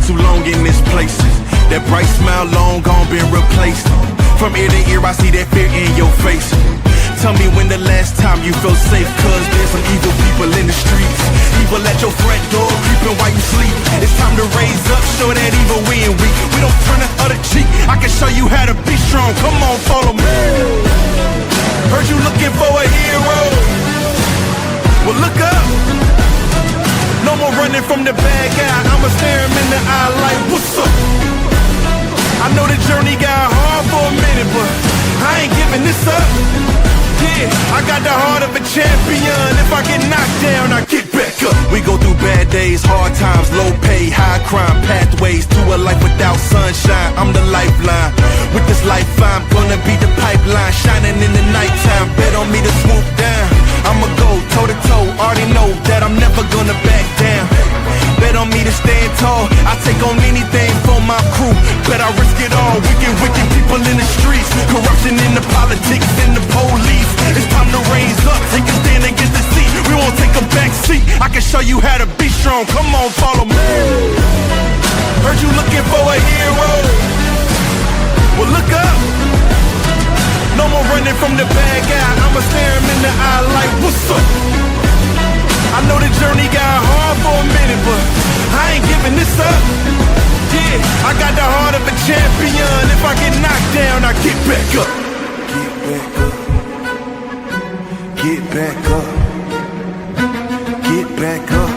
too long in this place. That bright smile long gone been replaced. From ear to ear I see that fear in your face. Tell me when the last time you felt safe, cause there's some evil people in the streets. Evil at your front door, creeping while you sleep. It's time to raise up, show that evil we ain't weak. We don't turn the other cheek, I can show you how to be strong. Come on, follow me. Heard you looking for a hero. Well, look up. No more running from the bad guy, I'ma stare him in the eye like, what's up? I know the journey got hard for a minute, but I ain't giving this up. Yeah, I got the heart of a champion. If I get knocked down, I get back up. We go through bad days, hard times, low pay, high crime, pathways to a life without sunshine. I'm the lifeline. With this life, I'm gonna be the pipeline, shining in the nighttime. Bet on me to swoop down. I'ma go toe to toe. Already know that I'm never gonna back down. Bet on me to stand tall. I take on anything for my crew. Bet I risk it all. Wicked people in the streets. Corruption in the politics and the police. It's time to raise up. Take a stand against the seat. We won't take a back seat. I can show you how to be strong. Come on, follow me. Heard you looking for a hero. Well, look up. No more running from the bad guy. I'ma stare him in the eye like, what's up? I know the journey got hard for a minute, but I ain't giving this up. Yeah, I got the heart of a champion. If I get knocked down, I get back up. Get back up. Get back up. Get back up.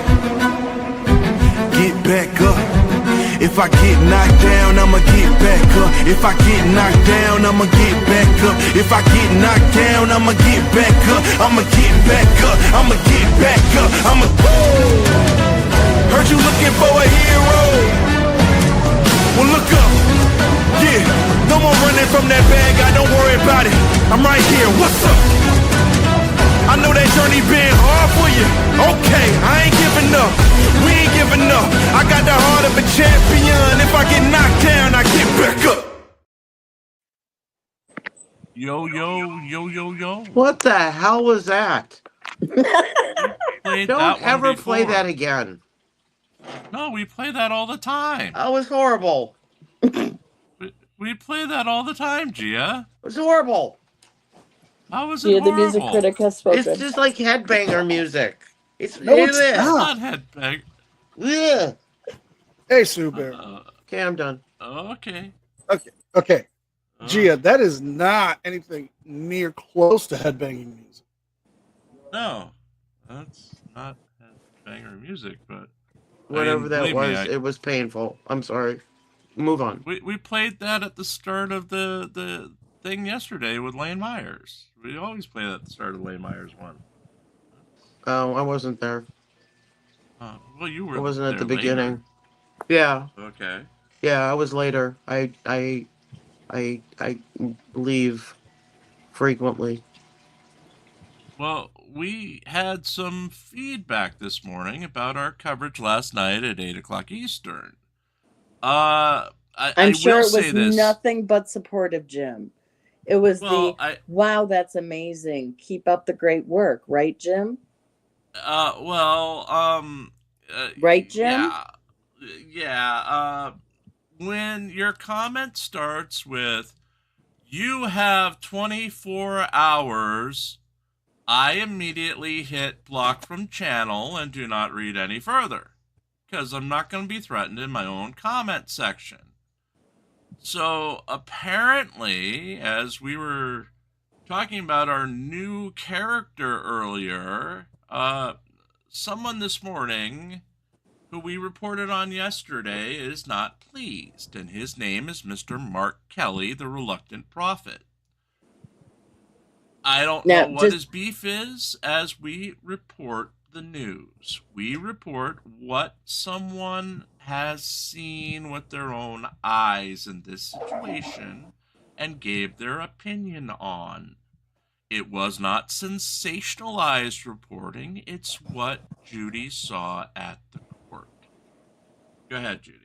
Get back up. If I get knocked down, I'ma get back up. If I get knocked down, I'ma get back up. If I get knocked down, I'ma get back up. I'ma get back up. I'ma get back up. I'ma. Heard you looking for a hero. Well, look up. Yeah, no more running from that bad guy. Don't worry about it. I'm right here. What's up? I know that journey been hard for you. Okay, I ain't giving up. We ain't giving up. I got the heart of a champion. If I get knocked down, I get back up. Yo, yo, yo, yo, yo. What the hell was that? Played Don't that one ever before. play that again. No, we play that all the time. That was horrible. We play that all the time, Gia. It was horrible. How was it Gia, the horrible? music critic has spoken. It's just like headbanger music. It's No, it's It's not. not headbang. Yeah. Hey, Sue Bear. Okay, I'm done. Okay. Okay. Uh, Gia, that is not anything near close to headbanging music. No, that's not headbanger music, but Whatever that believe me, was, it was painful. I'm sorry. Move on. we played that at the start of the thing yesterday with Lane Myers. We always play that at the start of the Lane Myers one. Oh, I wasn't there. Well, you were. I wasn't at there the later. beginning. Yeah. Okay. Yeah, I was later. I leave frequently. Well, we had some feedback this morning about our coverage last night at 8 o'clock Eastern. I'm sure will it say was this. nothing but supportive, Jim. It was Well, wow, that's amazing. Keep up the great work, right, Jim? Right, Jim? Yeah. When your comment starts with, you have 24 hours, I immediately hit block from channel and do not read any further, because I'm not going to be threatened in my own comment section. So apparently, as we were talking about our new character earlier, someone this morning who we reported on yesterday is not pleased, and his name is Mr. Mark Kelly, the Reluctant Prophet. I don't know what his beef is as we report the news. We report what someone has seen with their own eyes in this situation and gave their opinion on. It was not sensationalized reporting. It's what Judy saw at the court. Go ahead, Judy.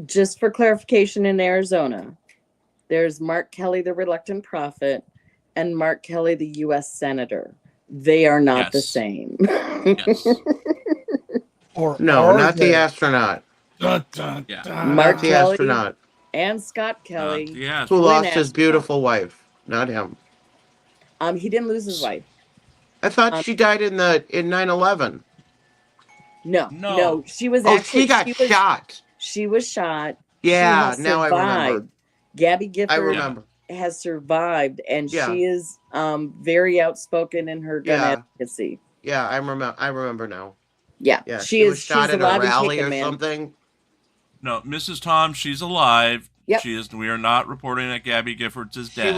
Just for clarification, in Arizona, there's Mark Kelly, the Reluctant Prophet, and Mark Kelly, the U.S. Senator. They are not the same. Yes. No, not the astronaut. Dun, dun, Yeah. dun. Mark Not the Kelly astronaut and Scott Kelly. Yes. who Twin lost his astronaut. beautiful wife. Not him. He didn't lose his wife. I thought Um, she died in 9/11. No. She was Oh, actually she got shot. She was shot. Yeah, She has now I remember. survived. Gabby I Gifford remember. has survived, and Yeah. she is very outspoken in her gun Yeah. advocacy. Yeah, I remember now. Yeah, Yeah, she is. was shot She's at a alive and rally kicking, or man. something. No, Mrs. Tom, she's alive. Yep. She is. We are not reporting that Gabby Giffords is dead.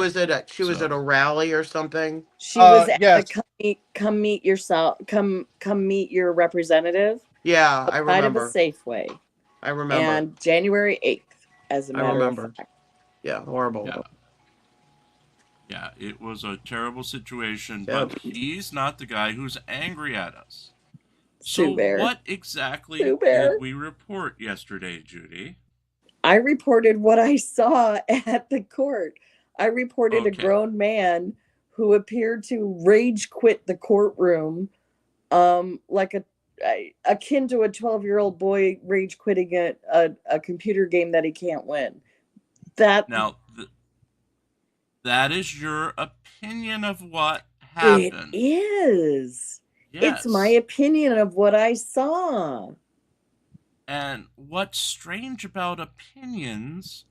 She was at a rally or something. She was at yes. the come meet yourself. Come meet your representative. Yeah, I Outside of a remember. Safeway. I remember. And January 8th, as a I matter remember. of fact. Yeah, horrible. Yeah. Yeah, it was a terrible situation, Yep. but he's not the guy who's angry at us. Sue So Bear. what exactly Sue Bear. did we report yesterday, Judy? I reported what I saw at the court. I reported a Okay. grown man who appeared to rage quit the courtroom, like akin to a 12-year-old boy rage quitting a computer game that he can't win. Now, that is your opinion of what happened. It is. Yes. It's my opinion of what I saw. And what's strange about opinions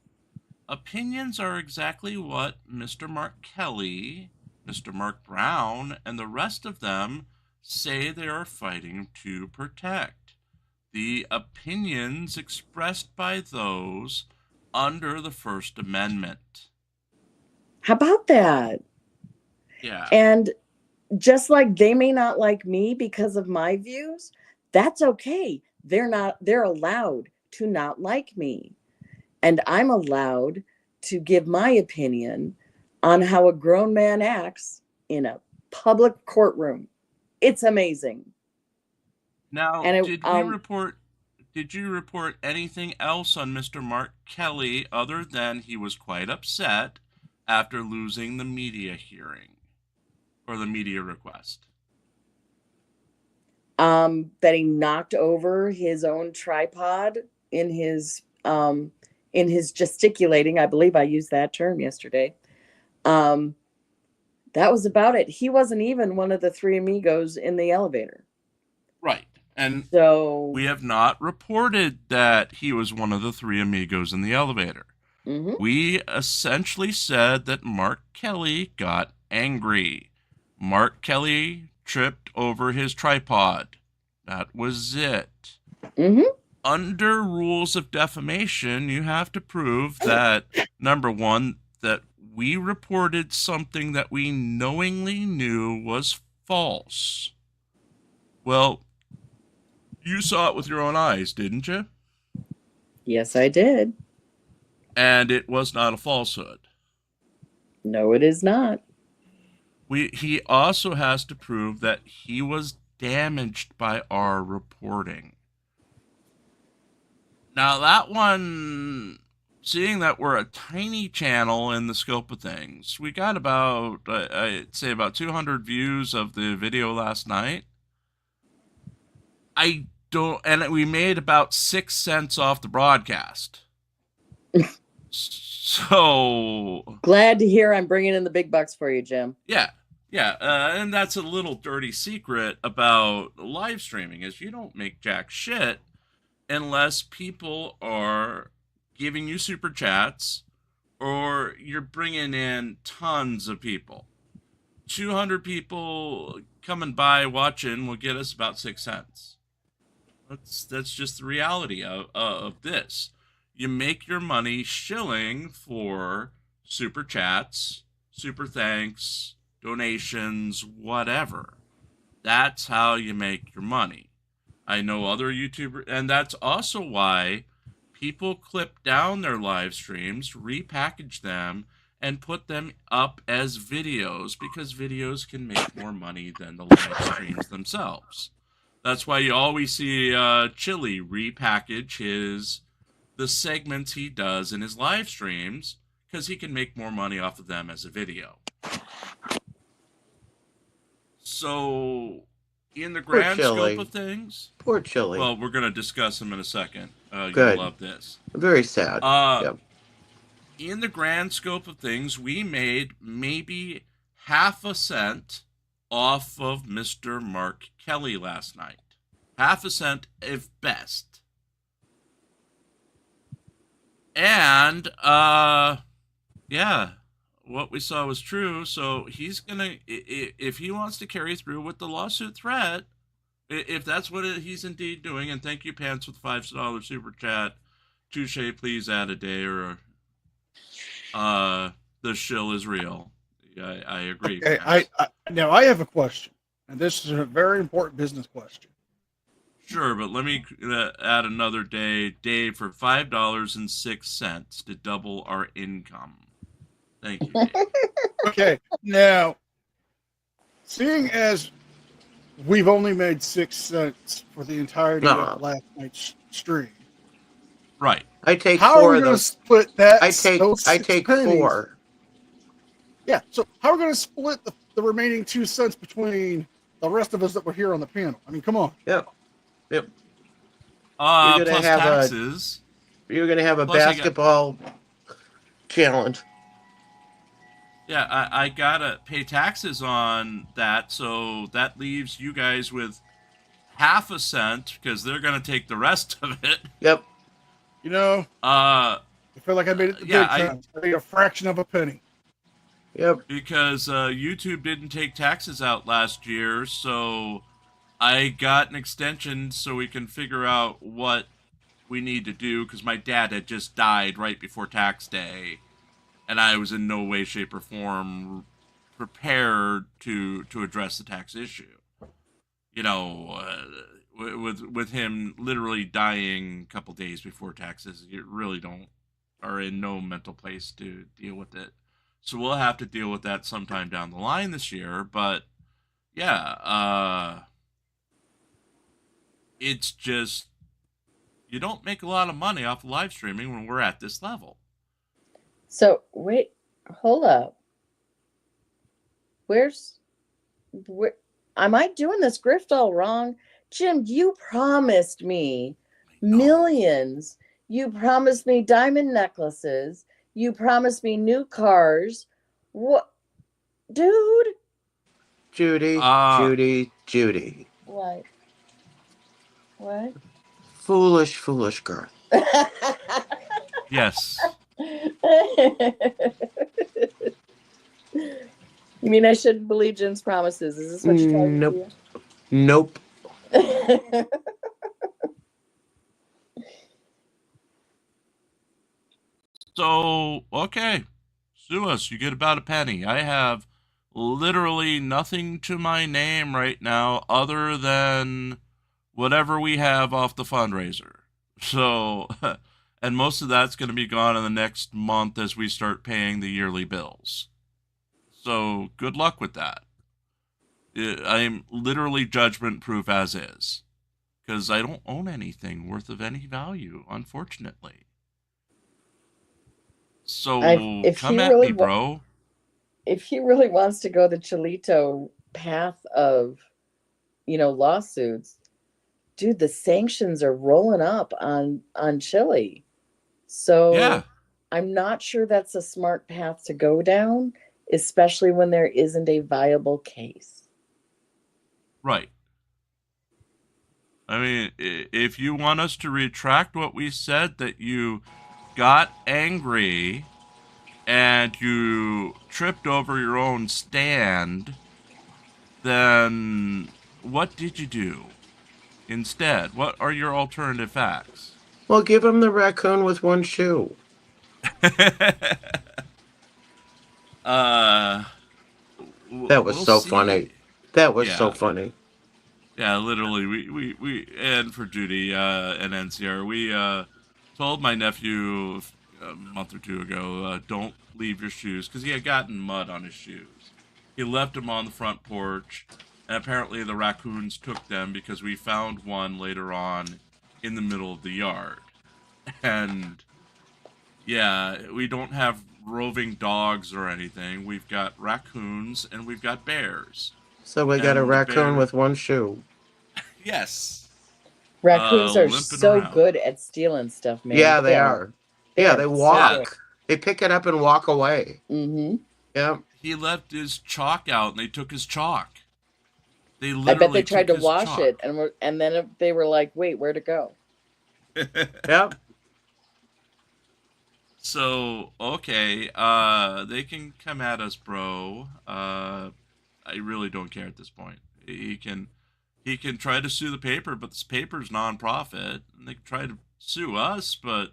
are exactly what Mr. Mark Kelly, Mr. Mark Brown, and the rest of them say they are fighting to protect. The opinions expressed by those under the First Amendment. How about that? Yeah. And just like they may not like me because of my views, that's okay. They're allowed to not like me. And I'm allowed to give my opinion on how a grown man acts in a public courtroom. It's amazing. Now, And did you report anything else on Mr. Mark Kelly other than he was quite upset after losing the media hearing or the media request? That he knocked over his own tripod in his gesticulating. I believe I used that term yesterday. That was about it. He wasn't even one of the three amigos in the elevator. Right. And So we have not reported that he was one of the three amigos in the elevator. mhm. We essentially said that Mark Kelly got angry. Mark Kelly tripped over his tripod. That was it. Mhm. Under rules of defamation, you have to prove that, number one, that we reported something that we knowingly knew was false. Well, you saw it with your own eyes, didn't you? Yes, I did. And it was not a falsehood. No, it is not. He also has to prove that he was damaged by our reporting. Now, that one, seeing that we're a tiny channel in the scope of things, we got about, I'd say about 200 views of the video last night. And we made about 6 cents off the broadcast. So Glad to hear I'm bringing in the big bucks for you, Jim. yeah, and that's a little dirty secret about live streaming is you don't make jack shit unless people are giving you super chats or you're bringing in tons of people. 200 people coming by watching will get us about 6 cents. That's just the reality of this. You make your money shilling for super chats, super thanks, donations, whatever. That's how you make your money. I know other YouTubers, and that's also why people clip down their live streams, repackage them, and put them up as videos because videos can make more money than the live streams themselves. That's why you always see Chili repackage the segments he does in his live streams because he can make more money off of them as a video. So, in the grand scope of things, Poor Chili. well, we're going to discuss him in a second. You'll Good. love this. Very sad. Yep. In the grand scope of things, we made maybe half a cent off of Mr. Mark Kelly last night. Half a cent, if best. And, yeah, what we saw was true. So he's going to, if he wants to carry through with the lawsuit threat, if that's what he's indeed doing, and thank you, Pants, with $5 super chat. Touche, please add a day, or the shill is real. I agree. Okay, now I have a question, and this is a very important business question. Sure, but let me add another day, Dave, for $5.06 to double our income. Thank you, Dave. Okay, now, seeing as we've only made 6 cents for the entirety of last night's stream, Right. I take how 4 are we of going to those. split that? I take pennies? 4. Yeah, so how are we going to split the remaining 2 cents between the rest of us that were here on the panel? I mean, come on. Yep. Plus gonna have taxes. You're going to have a Plus I got- basketball challenge. Yeah, I gotta pay taxes on that, so that leaves you guys with half a cent because they're gonna take the rest of it. Yep. You know, I feel like I made it the Yeah, big time. I made a fraction of a penny. Yep. Because YouTube didn't take taxes out last year, so I got an extension so we can figure out what we need to do, because my dad had just died right before tax day, and I was in no way, shape, or form prepared to address the tax issue. You know, with him literally dying a couple days before taxes, you really are in no mental place to deal with it. So we'll have to deal with that sometime down the line this year. But yeah, it's just, you don't make a lot of money off of live streaming when we're at this level. So wait, hold up. Where am I doing this grift all wrong? Jim, you promised me millions. You promised me diamond necklaces. You promised me new cars. What, dude? Judy. What? What? Foolish girl. Yes. You mean I shouldn't believe Jim's promises? Is this what you're trying to do? Nope. So, okay. Sue us. You get about a penny. I have literally nothing to my name right now other than whatever we have off the fundraiser. So, and most of that's going to be gone in the next month as we start paying the yearly bills. So, good luck with that. I'm literally judgment proof as is, because I don't own anything worth of any value, unfortunately. So come at me, bro. If he really wants to go the Cholito path of, lawsuits, dude, the sanctions are rolling up on Chile. So yeah. I'm not sure that's a smart path to go down, especially when there isn't a viable case. Right. I mean, if you want us to retract what we said, that you got angry and you tripped over your own stand, then what did you do instead? What are your alternative facts? Well, give him the raccoon with one shoe. That was so funny. That was so funny. Yeah, literally, we and for Judy and NCR, we told my nephew a month or two ago, don't leave your shoes, because he had gotten mud on his shoes. He left them on the front porch, and apparently the raccoons took them because we found one later on in the middle of the yard. And yeah, we don't have roving dogs or anything. We've got raccoons and we've got bears. So we got a raccoon with one shoe. Yes. Raccoons are limping so around. good at stealing stuff, man. Yeah, they are. Yeah, they walk. They pick it up and walk away. Mm-hmm. Yeah. He left his chalk out, and they took his chalk. They I literally bet they tried to took his wash chalk. it, and then they were like, "Wait, where'd it go?" Yep. So, okay, they can come at us, bro. I really don't care at this point. He can try to sue the paper, but this paper's non-profit, and they can try to sue us, but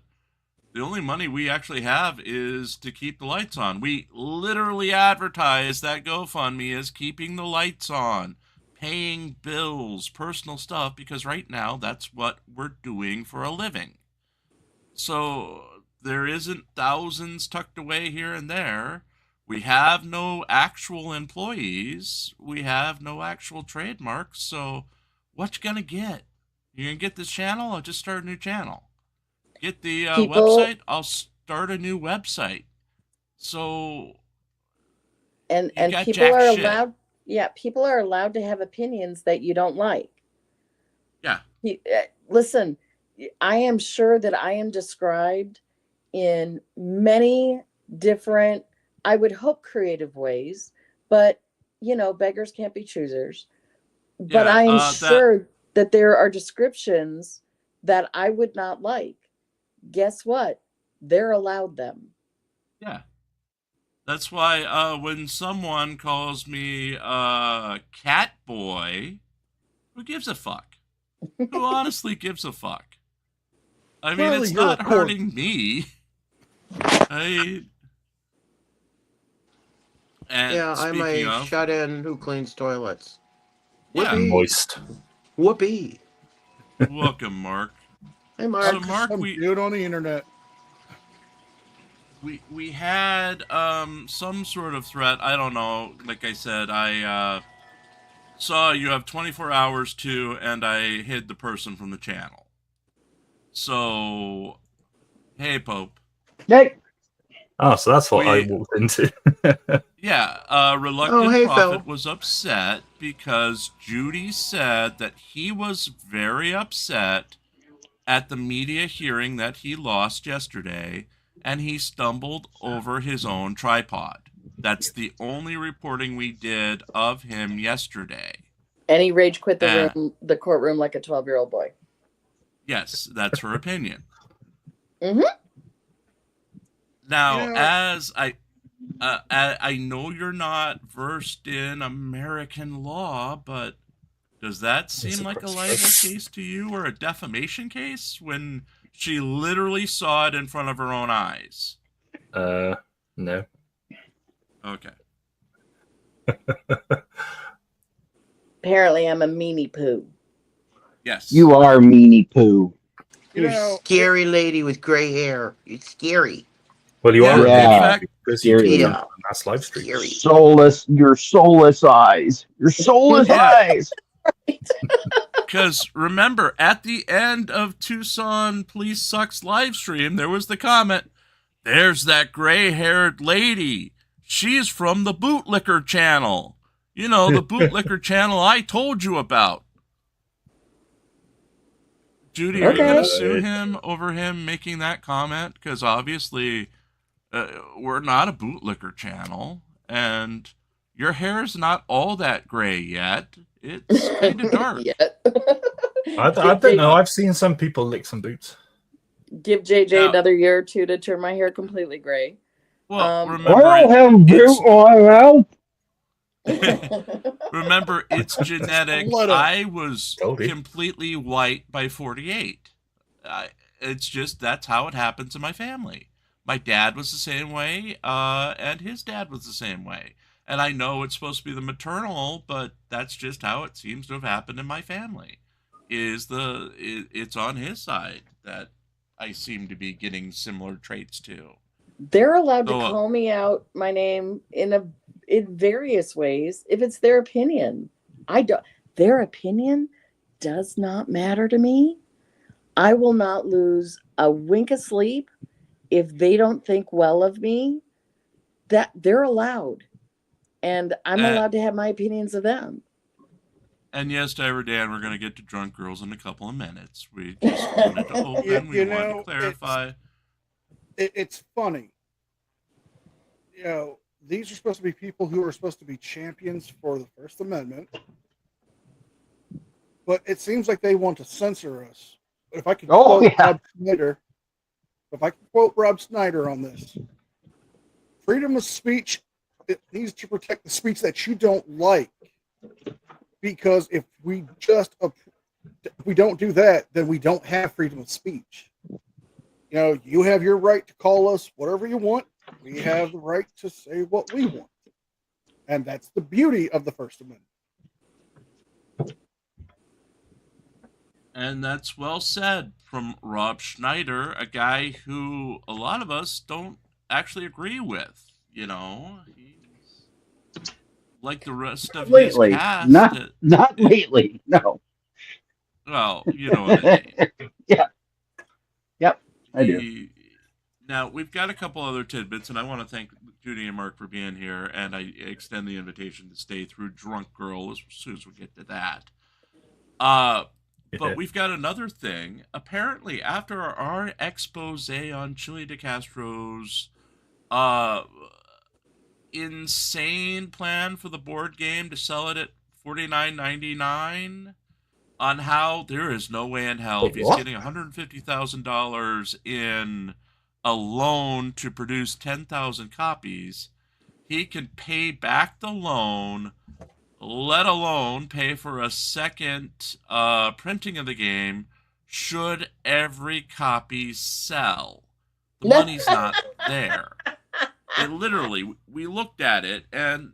the only money we actually have is to keep the lights on. We literally advertise that GoFundMe as keeping the lights on, paying bills, personal stuff, because right now that's what we're doing for a living. So there isn't thousands tucked away here and there. We have no actual employees. We have no actual trademarks. So what you gonna get? You're gonna get this channel? I'll just start a new channel. Get the website? I'll start a new website. So and people are allowed. Yeah, people are allowed to have opinions that you don't like. Yeah. Listen, I am sure that I am described in many different, I would hope, creative ways, but beggars can't be choosers. But I am sure that there are descriptions that I would not like. Guess what? They're allowed them. Yeah. That's why when someone calls me cat boy, who gives a fuck? Who honestly gives a fuck? I mean, it's not hurting me. I'm a shut-in who cleans toilets. Yeah. Moist. Whoopee. Welcome, Mark. Hey, Mark. So, Mark, we do it on the internet. We had some sort of threat. I don't know. Like I said, I saw you have 24 hours to, and I hid the person from the channel. So, hey, Pope. Hey. Oh, so that's what I walked into. Yeah, Reluctant Prophet Phil. was upset because Judy said that he was very upset at the media hearing that he lost yesterday, and he stumbled over his own tripod. That's the only reporting we did of him yesterday. And he rage quit the courtroom like a 12-year-old boy. Yes, that's her opinion. Mm-hmm. Now, as I know you're not versed in American law, but does that seem like a libel case to you or a defamation case when she literally saw it in front of her own eyes? No. Okay. Apparently, I'm a meanie poo. Yes. You are meanie poo. You're a scary lady with gray hair. It's scary. Well, you are. Yeah. Because you Scary. on last live stream. Soulless. Your soulless eyes. Your soulless eyes. Because remember, at the end of Tucson Police Sucks live stream, there was the comment, "There's that gray-haired lady. She's from the Bootlicker channel. You know, the Bootlicker channel I told you about." Judy, are you going to sue him over him making that comment? Because obviously, we're not a Bootlicker channel, and your hair's not all that gray yet. It's kind of dark. I don't know. I've seen some people lick some boots. Give JJ another year or two to turn my hair completely gray. Well, remember, it's genetic. I was completely white by 48. It's just, that's how it happens in my family. My dad was the same way, and his dad was the same way. And I know it's supposed to be the maternal, but that's just how it seems to have happened in my family. It's on his side that I seem to be getting similar traits to. They're allowed to call me out my name in various ways if it's their opinion. Their opinion does not matter to me. I will not lose a wink of sleep if they don't think well of me. That they're allowed. And I'm allowed to have my opinions of them. And yes, Diver Dan, we're going to get to drunk girls in a couple of minutes. We just wanted to open. We wanted to clarify. It's funny. You know, these are supposed to be people who are supposed to be champions for the First Amendment. But it seems like they want to censor us. But if I could quote Rob Snyder on this, freedom of speech, it needs to protect the speech that you don't like. Because if we don't do that, then we don't have freedom of speech. You know, you have your right to call us whatever you want. We have the right to say what we want. And that's the beauty of the First Amendment. And that's well said from Rob Schneider, a guy who a lot of us don't actually agree with. You know, he's like the rest of his cast. Not lately, no. Well, you know what I mean. Yeah. Yep, I do. Now, we've got a couple other tidbits, and I want to thank Judy and Mark for being here, and I extend the invitation to stay through Drunk Girl as soon as we get to that. But we've got another thing. Apparently, after our expose on Chili de Castro's insane plan for the board game to sell it at $49.99, on how there is no way in hell if he's getting $150,000 in a loan to produce 10,000 copies, he can pay back the loan, let alone pay for a second printing of the game should every copy sell. The money's not there. It literally, we looked at it, and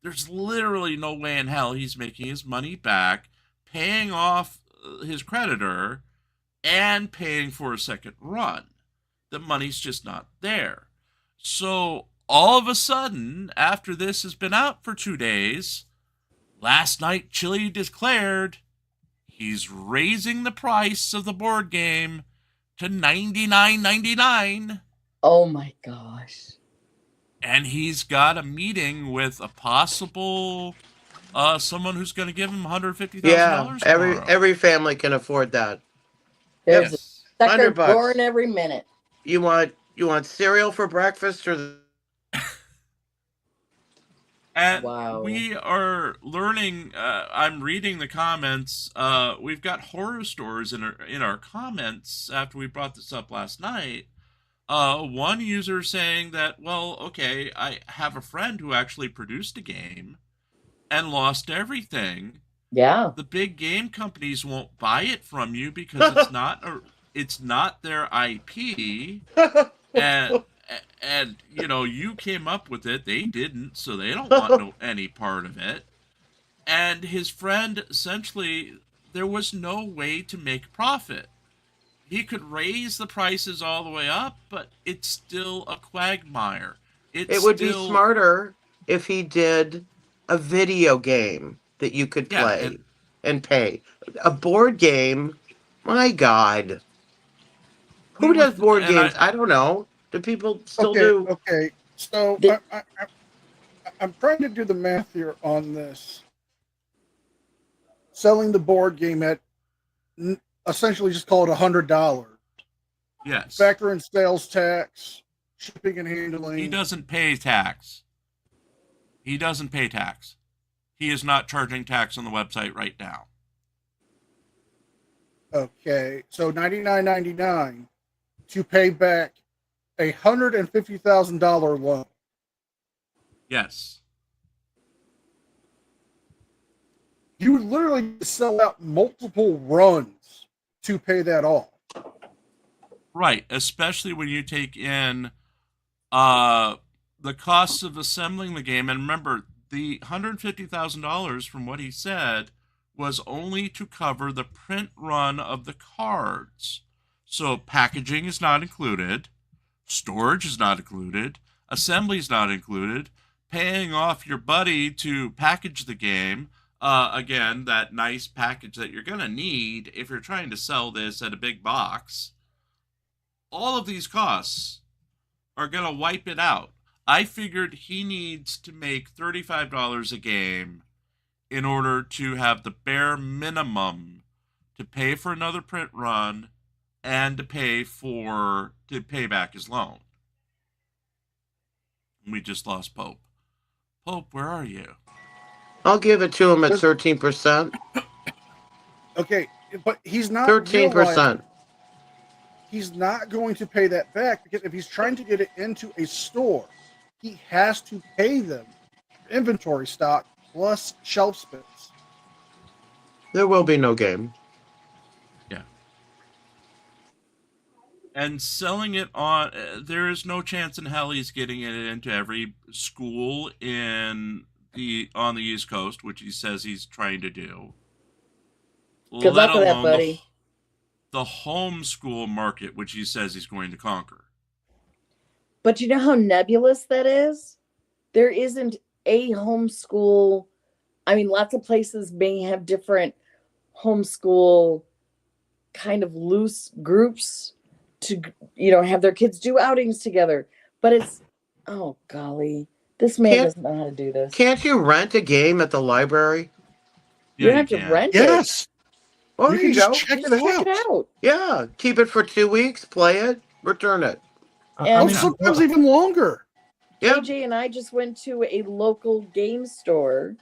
there's literally no way in hell he's making his money back, paying off his creditor, and paying for a second run. The money's just not there. So all of a sudden, after this has been out for 2 days, last night Chili declared he's raising the price of the board game to $99.99. Oh my gosh. And he's got a meeting with a possible someone who's going to give him $150,000. Yeah, every family can afford that. There's a sucker $100. born every minute. You want cereal for breakfast or? And wow. We are learning. I'm reading the comments. We've got horror stories in our comments after we brought this up last night. One user saying that, well, okay, I have a friend who actually produced a game and lost everything. Yeah. The big game companies won't buy it from you because it's not their IP. And you know, you came up with it, they didn't, so they don't want any part of it. And his friend, essentially, there was no way to make profit. He could raise the prices all the way up, but it's still a quagmire. It would be smarter if he did a video game that you could play and pay. A board game, my God. Who does board games? I don't know. Do people still do? Okay, so I'm trying to do the math here on this. Selling the board game at essentially just call it $100. Yes. Factor in sales tax, shipping and handling. He doesn't pay tax. He doesn't pay tax. He is not charging tax on the website right now. Okay, so $99.99 to pay back a $150,000 loan. Yes. You would literally sell out multiple runs to pay that off. Right, especially when you take in the costs of assembling the game. And remember, the $150,000, from what he said, was only to cover the print run of the cards. So packaging is not included. Storage is not included. Assembly is not included. Paying off your buddy to package the game. Again, that nice package that you're going to need if you're trying to sell this at a big box. All of these costs are going to wipe it out. I figured he needs to make $35 a game in order to have the bare minimum to pay for another print run and to pay back his loan. We just lost Pope. Pope, where are you? I'll give it to him at 13%. Okay, but he's not 13%. He's not going to pay that back because if he's trying to get it into a store, he has to pay them inventory stock plus shelf space. There will be no game. Yeah. And selling it on, there is no chance in hell he's getting it into every school on the East Coast, which he says he's trying to do. Good luck with that, buddy. The homeschool market, which he says he's going to conquer. But you know how nebulous that is? There isn't a homeschool. I mean, lots of places may have different homeschool kind of loose groups to, have their kids do outings together. But it's, oh, golly, this man doesn't know how to do this. Can't you rent a game at the library? You don't have to rent it. Yes. Well, You can go. just check Just check it out. Yeah, keep it for 2 weeks, play it, return it. And Sometimes even longer. Yeah. AJ and I just went to a local game store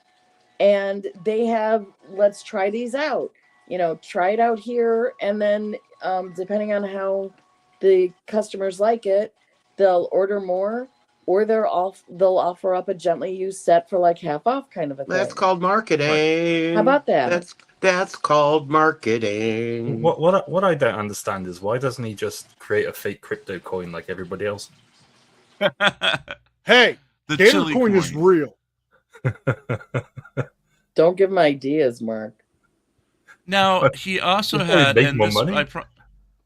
and they have, let's try these out. Try it out here. And then depending on how the customers like it, they'll order more or they'll offer up a gently used set for like half off kind of a thing. That's called marketing. How about that? That's called marketing. What I don't understand is why doesn't he just create a fake crypto coin like everybody else? Hey, The Gator chili coin is real. Don't give him ideas, Mark. Now, he also He'll probably had, make and more this, money.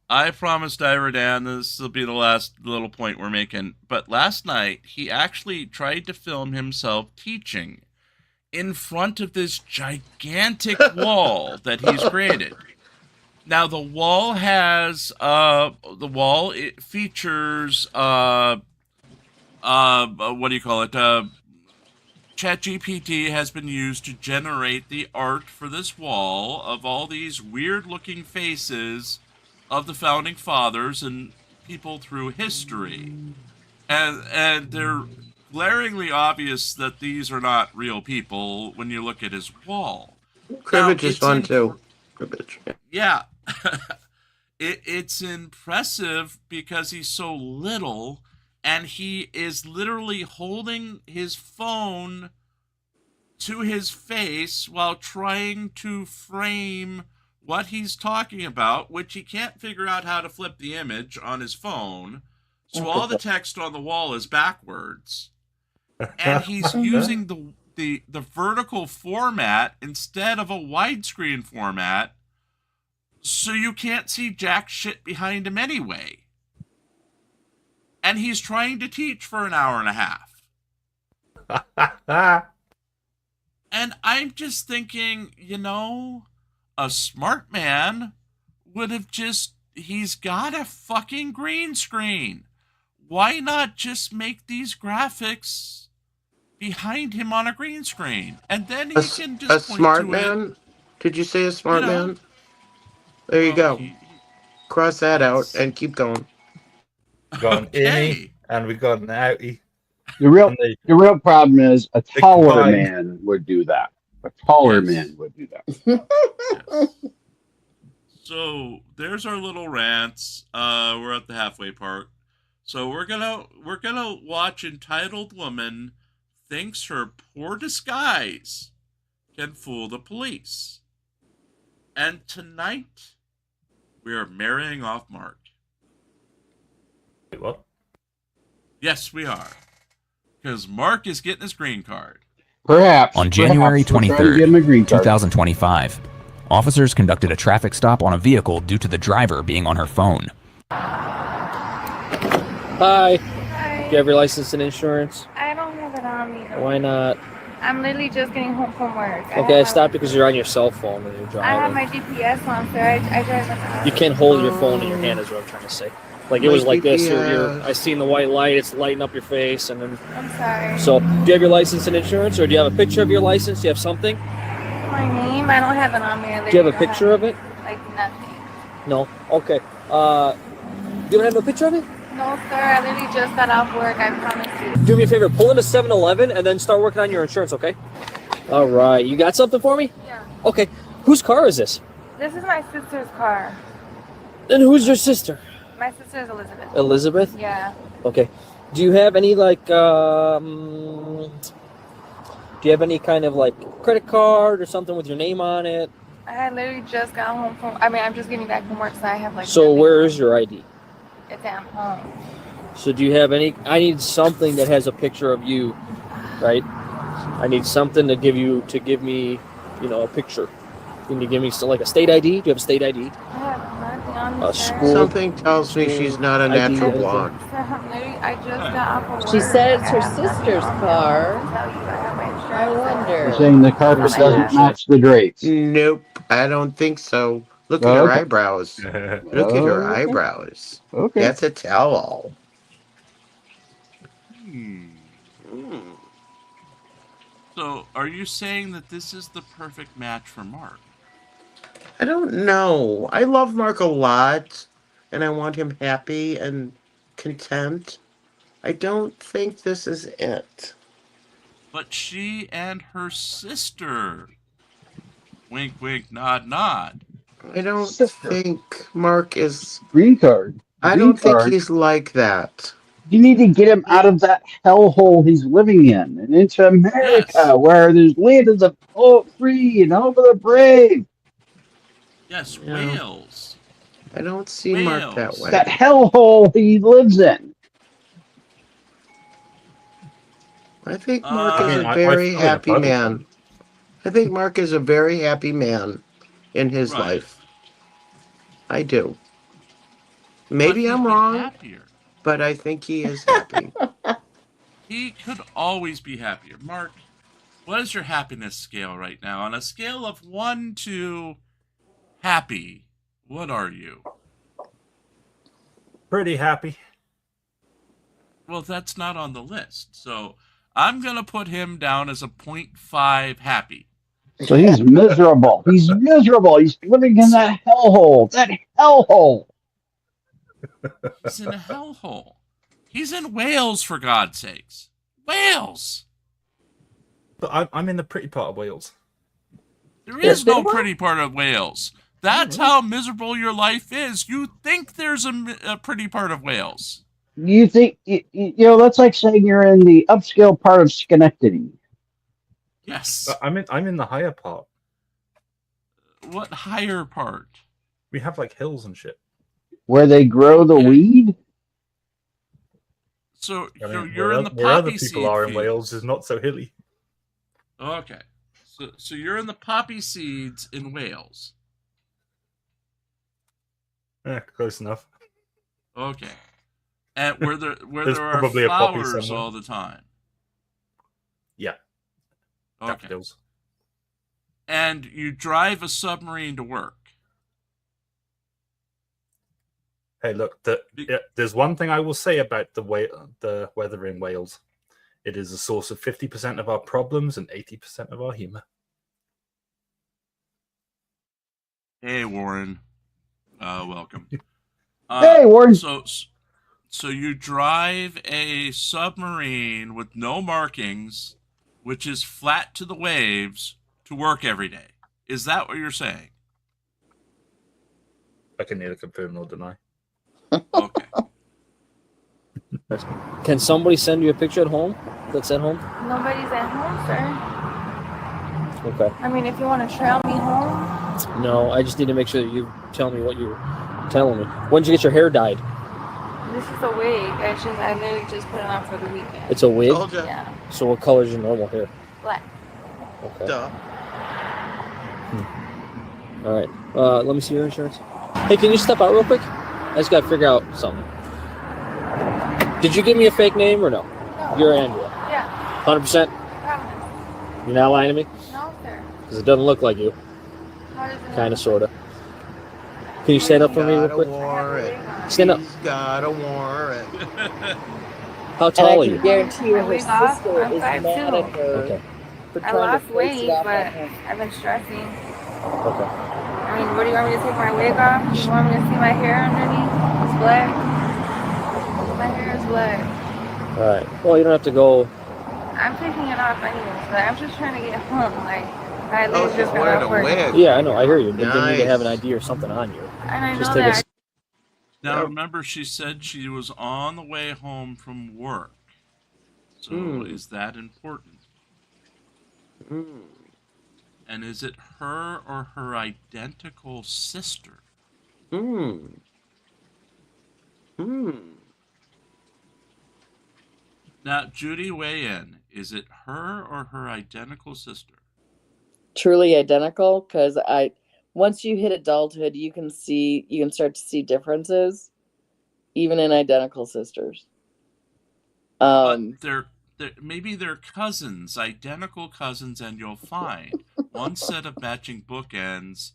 I promised Iradan this will be the last little point we're making, but last night he actually tried to film himself teaching in front of this gigantic wall that he's created. Now the wall it features what do you call it? ChatGPT has been used to generate the art for this wall of all these weird-looking faces of the founding fathers and people through history, and they're glaringly obvious that these are not real people when you look at his wall. Cribbage is fun too. Cribbage. Yeah. It's impressive because he's so little and he is literally holding his phone to his face while trying to frame what he's talking about, which he can't figure out how to flip the image on his phone. So all the text on the wall is backwards. And he's using the vertical format instead of a widescreen format, so you can't see jack shit behind him anyway. And he's trying to teach for an hour and a half. And I'm just thinking, a smart man would have he's got a fucking green screen. Why not just make these graphics behind him on a green screen? And then he can just a point smart to man? it. Did you say a smart man? There you go. Cross that out and keep going. We got an innie and we got an outie. The real problem is a taller man would do that. A taller man would do that. So there's our little rants. We're at the halfway part. So we're gonna watch Entitled Woman Thinks Her Poor Disguise Can Fool the Police. And tonight we are marrying off Mark. Wait, what? Yes, we are. Because Mark is getting his green card. Perhaps. On January 23rd, 2025, officers conducted a traffic stop on a vehicle due to the driver being on her phone. Hi. Hi. Do you have your license and insurance? I don't have it on me. Why not? I'm literally just getting home from work. Okay, I stopped because you're on your cell phone when you're driving. I have my GPS on, so I drive an hour. You can't hold your phone in your hand is what I'm trying to say. Like it was like this. I seen the white light. It's lighting up your face, and then. I'm sorry. So, do you have your license and insurance, or do you have a picture of your license? Do you have something? My name? I don't have it on me. Do you have a picture of it? Like nothing. No. Okay. Do you have a picture of it? No, sir. I literally just got off work. I promise you. Do me a favor. Pull into 7-Eleven and then start working on your insurance, okay? All right. You got something for me? Yeah. Okay. Whose car is this? This is my sister's car. And who's your sister? My sister is Elizabeth. Elizabeth? Yeah. Okay. Do you have any like do you have any kind of like credit card or something with your name on it? I had literally just got home from. I mean, I'm just getting back from work, so I have like. So where is your ID? It's at home. So do you have any? I need something that has a picture of you, right? I need something to give me, you know, a picture. Can you give me like a state ID? Do you have a state ID? I have nothing on A this. school. Something tells me she's not a ID, natural blonde. I just got off of work. She said it's her sister's car. I wonder. You're saying the carpet doesn't match the drapes. Nope, I don't think so. Look at her eyebrows. Look at her eyebrows. Okay. That's a tell-all. So, are you saying that this is the perfect match for Mark? I don't know. I love Mark a lot, and I want him happy and content. I don't think this is it. But she and her sister. Wink, wink, nod, nod. I don't think Mark is... Green card. I don't think he's like that. You need to get him out of that hellhole he's living in and into America, where there's land is a free and over the brave. Yes, Wales. I don't see Mark that way. That hellhole he lives in. I think Mark is a very happy man. I think Mark is a very happy man in his life. I do. Maybe I'm wrong, but I think he is happy. He could always be happier. Mark, what is your happiness scale right now? On a scale of 1 to happy, what are you? Pretty happy. Well, that's not on the list. So I'm going to put him down as a 0.5 happy. So he's miserable. He's miserable. He's living in that hellhole. That hellhole. He's in a hellhole. He's in Wales, for God's sakes. Wales! But I'm in the pretty part of Wales. There is no pretty part of Wales. That's how miserable your life is. You think there's a pretty part of Wales. You think, you know, that's like saying you're in the upscale part of Schenectady. Yes. But I'm in the higher part. What higher part? We have like hills and shit. Where they grow the weed? So, I mean, you're in the where other poppy seed people are in field. Wales is not so hilly. Okay. So you're in the poppy seeds in Wales. Yeah, close enough. Okay. And where there There's are probably a poppy flowers somewhere. all the time. Yeah. Okay. Daffodils. And you drive a submarine to work. Hey, look, there's one thing I will say about the weather in Wales. It is a source of 50% of our problems and 80% of our humor. Hey, Warren. Welcome. Hey, Warren. So you drive a submarine with no markings, which is flat to the waves, to work every day. Is that what you're saying? I can neither confirm nor deny. Okay. Can somebody send you a picture at home? That's at home? Nobody's at home, sir. Okay. I mean, if you want to trail me home. No, I just need to make sure that you tell me what you're telling me. When did you get your hair dyed? This is a wig. I literally just put it on for the weekend. It's a wig? Yeah. So what color is your normal hair? Black. Okay. Duh. All right. Let me see your insurance. Hey, can you step out real quick? I just got to figure out something. Did you give me a fake name or no? No. You're Andrea. Yeah. 100%? Promise. You're not lying to me? No, sir. Because it doesn't look like you. How does it Kind of, sort of. Can you stand up for me real quick? Stand up. He's got a warrant. How tall are you? I can guarantee you her Wig off? sister I'm is 5'2". mad at her Okay. We're I trying lost to place it weight, off but on him. I've been stressing. Okay. I mean, what do you want me to take my wig off? You want me to see my hair underneath? It's black. My hair is black. All right. Well, you don't have to go. I'm taking it off anyways, but I'm just trying to get home. Like, I Oh, literally she's just got wearing off a work. wig. Yeah, I know. I hear you. But then you need to have an Nice. ID or something on you. And I Just know take that. Now, Yep. remember, she said she was on the way home from work. So, is that important? And is it her or her identical sister? Now, Judy, weigh in. Is it her or her identical sister? Truly identical, because once you hit adulthood, you can start to see differences, even in identical sisters. But maybe they're cousins, identical cousins, and you'll find one set of matching bookends,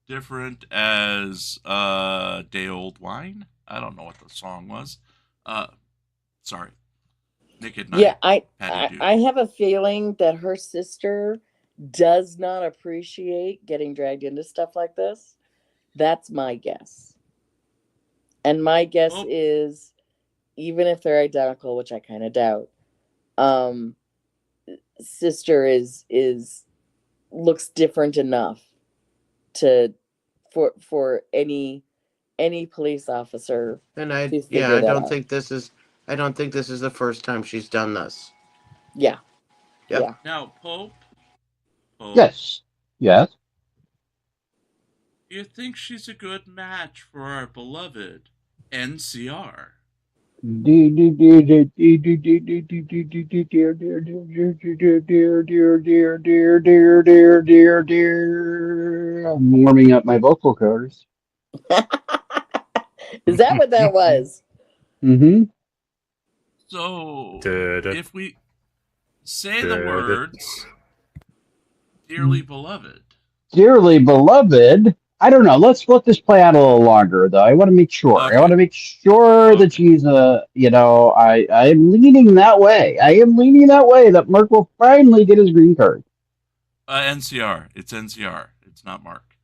different as day old wine. I don't know what the song was. Sorry, Naked Night. Yeah, I have a feeling that her sister does not appreciate getting dragged into stuff like this. That's my guess. And my guess is, even if they're identical, which I kind of doubt, sister looks different enough for any police officer. And I to figure that don't out. think this is the first time she's done this. Yeah. Yep. Yeah. Now, Pope. Yes. Yes. Do you think she's a good match for our beloved NCR? I'm warming up my vocal cords. Is that what that was? Mm-hmm. So, if we say the words, dearly beloved. Dearly beloved. I don't know. Let's let this play out a little longer, though. I want to make sure. Okay. I want to make sure that she's I'm leaning that way. I am leaning that way that Mark will finally get his green card. NCR. It's NCR. It's not Mark.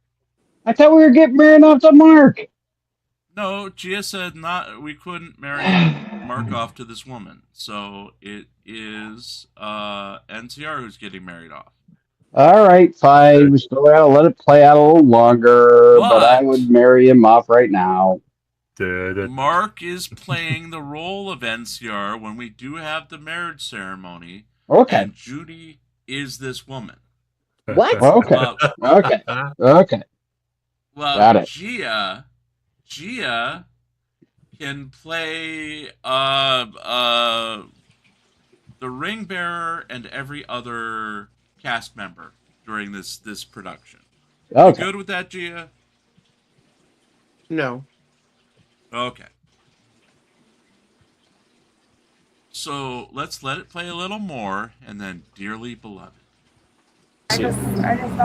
I thought we were getting married off to Mark. No, Gia said we couldn't marry Mark off to this woman. So it is NCR who's getting married off. All right, fine. We still gotta let it play out a little longer, but I would marry him off right now. Mark is playing the role of NCR when we do have the marriage ceremony. Okay. And Judy is this woman. What? Okay. Okay. Okay. Well, got it. Gia can play the ring bearer and every other cast member during this production. Okay. You good with that, Gia? No. Okay. So let's let it play a little more, and then dearly beloved. I just don't.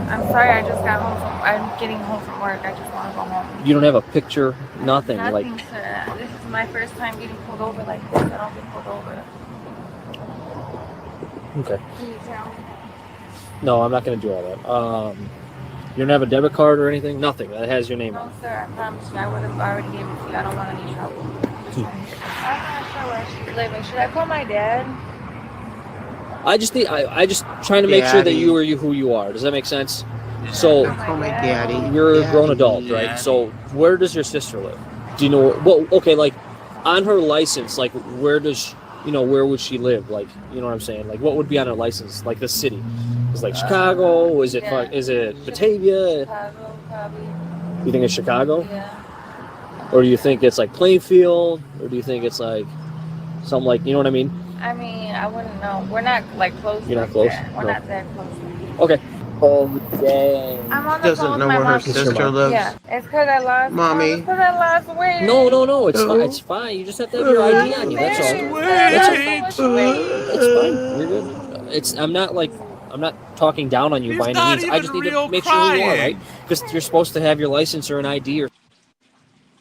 I'm sorry. I just got home I'm getting home from work. I just want to go home. You don't have a picture, nothing. Nothing, sir. This is my first time getting pulled over like this. I don't get pulled over. Okay. Can you tell me? No, I'm not going to do all that. You don't have a debit card or anything? Nothing that has your name on No, sir. I promise you. I would have already given it to you. I don't want any trouble. I'm not sure where she's living. Should I call my dad? I just trying to make sure that you are who you are. Does that make sense? So Call my daddy. you're a grown adult, right? So where does your sister live? Do you know? Well, okay, like on her license, like where does where would she live? Like, you know what I'm saying? Like what would be on her license? Like the city? Is like Chicago? Is it Batavia? Chicago, probably. You think it's Chicago? Yeah. Or do you think it's like Plainfield? Or do you think it's like something like, you know what I mean? I mean, I wouldn't know. We're not like close. You're not like close? that. We're No. not that close. Okay. Oh, dang. I'm on the Doesn't phone know with my where her mom. sister lives. Yeah, it's because I lost. Mommy. It's because I lost weight. No, it's fine. It's fine. You just have to have your ID on you. That's all. That's fine. You're good. I'm not talking down on you He's by any not means. I even just need to real make sure who you are, crying. right? Because you're supposed to have your license or an ID or.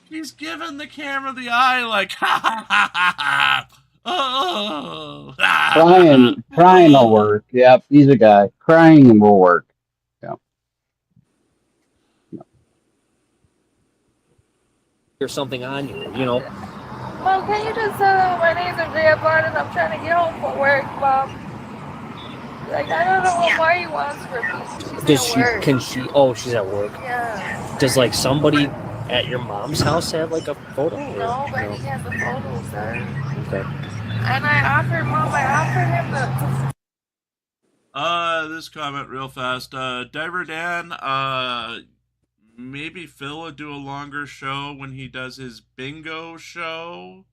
He's giving the camera the eye like, ha ha ha ha ha. Oh. Crying will work. Yep, he's a guy. Crying will work. Yeah. There's something on you, you know. Mom, can you just tell them my name's Andrea Bart and I'm trying to get home from work, Mom? Like, I don't know what Mari wants for me. She's at work. Yeah. Does like somebody at your mom's house have like a photo? No, but he has the photos, sir. Okay. And I offered him the... This comment real fast. Diver Dan, maybe Phil will do a longer show when he does his bingo show.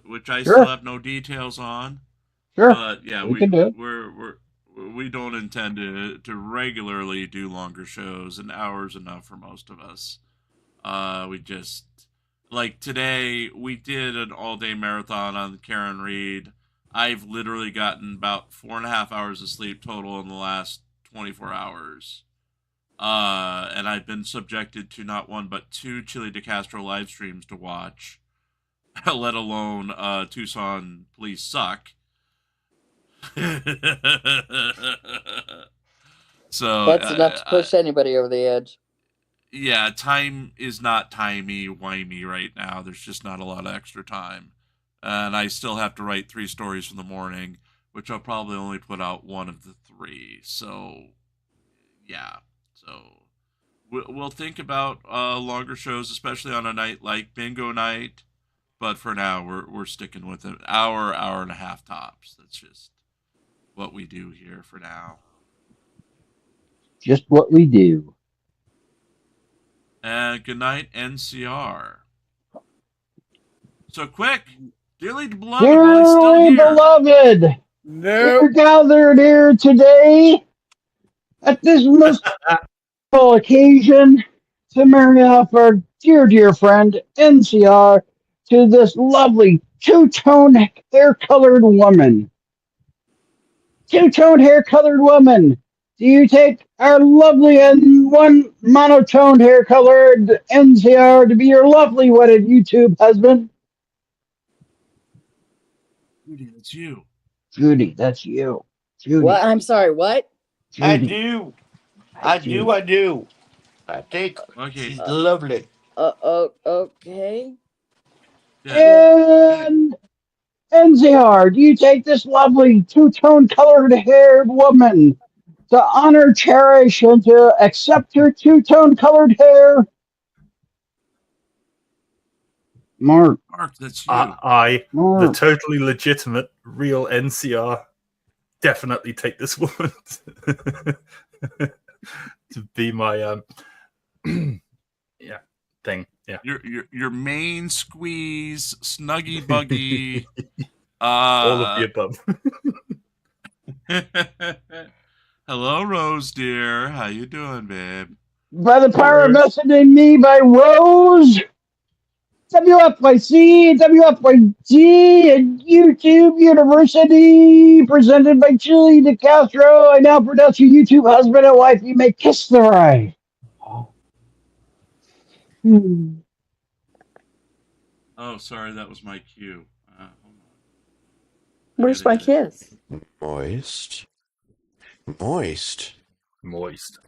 Which I still have no details on. Sure. But yeah, we don't intend to regularly do longer shows. An hour's enough for most of us. We just, like today, we did an all-day marathon on Karen Reed. I've literally gotten about 4.5 hours of sleep total in the last 24 hours. And I've been subjected to not one but 2 Chili DeCastro live streams to watch, let alone Tucson Police Suck. So that's enough to push anybody over the edge. Yeah, time is not timey-wimey right now. There's just not a lot of extra time. And I still have to write 3 stories in the morning, which I'll probably only put out 1 of the 3. So, yeah. So, we'll think about longer shows, especially on a night like Bingo Night. But for now, we're sticking with an hour and a half tops. That's just what we do here for now. Just what we do. And good night, NCR. So quick, dearly beloved, while he's still Dearly here. beloved, we're gathered here today at this most occasion to marry off our dear friend NCR to this lovely two-tone hair-colored woman. Two-tone hair-colored woman. Do you take our lovely and one monotone hair-colored NCR to be your lovely wedded YouTube husband? Judy, that's you. Judy, that's you. Judy. What? I'm sorry, what? Judy. I do. I do. I think she's lovely. Okay. And NCR, do you take this lovely two-tone colored haired woman to honor, cherish, and to accept her two-tone colored hair? Mark, that's you. The totally legitimate, real NCR, definitely take this woman to be my thing. Yeah, your main squeeze, snuggy buggy, all of the above. Hello, Rose dear. How you doing, babe? By the power vested in me by Rose, WFYC, WFYG, and YouTube University, presented by Chili DeCastro. I now pronounce your YouTube husband and wife. You may kiss the ride. Oh, sorry, that was my cue. Hold on. Where's my kiss? Moist. Moist. Moist.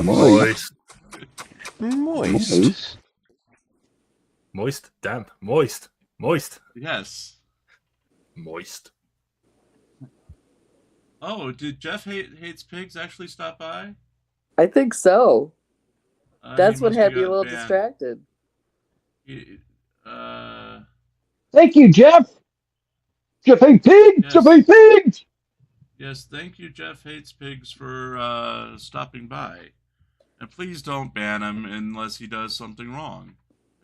Moist. Moist. Moist. Damp. Moist. Moist. Yes. Moist. Oh, did Jeff Hates Pigs actually stop by? I think so. That's what had me a little banned. distracted. Thank you, Jeff. Jeff Hates Pigs. Yes. Jeff Hates Pigs. Yes, thank you, Jeff Hates Pigs, for stopping by. And please don't ban him unless he does something wrong,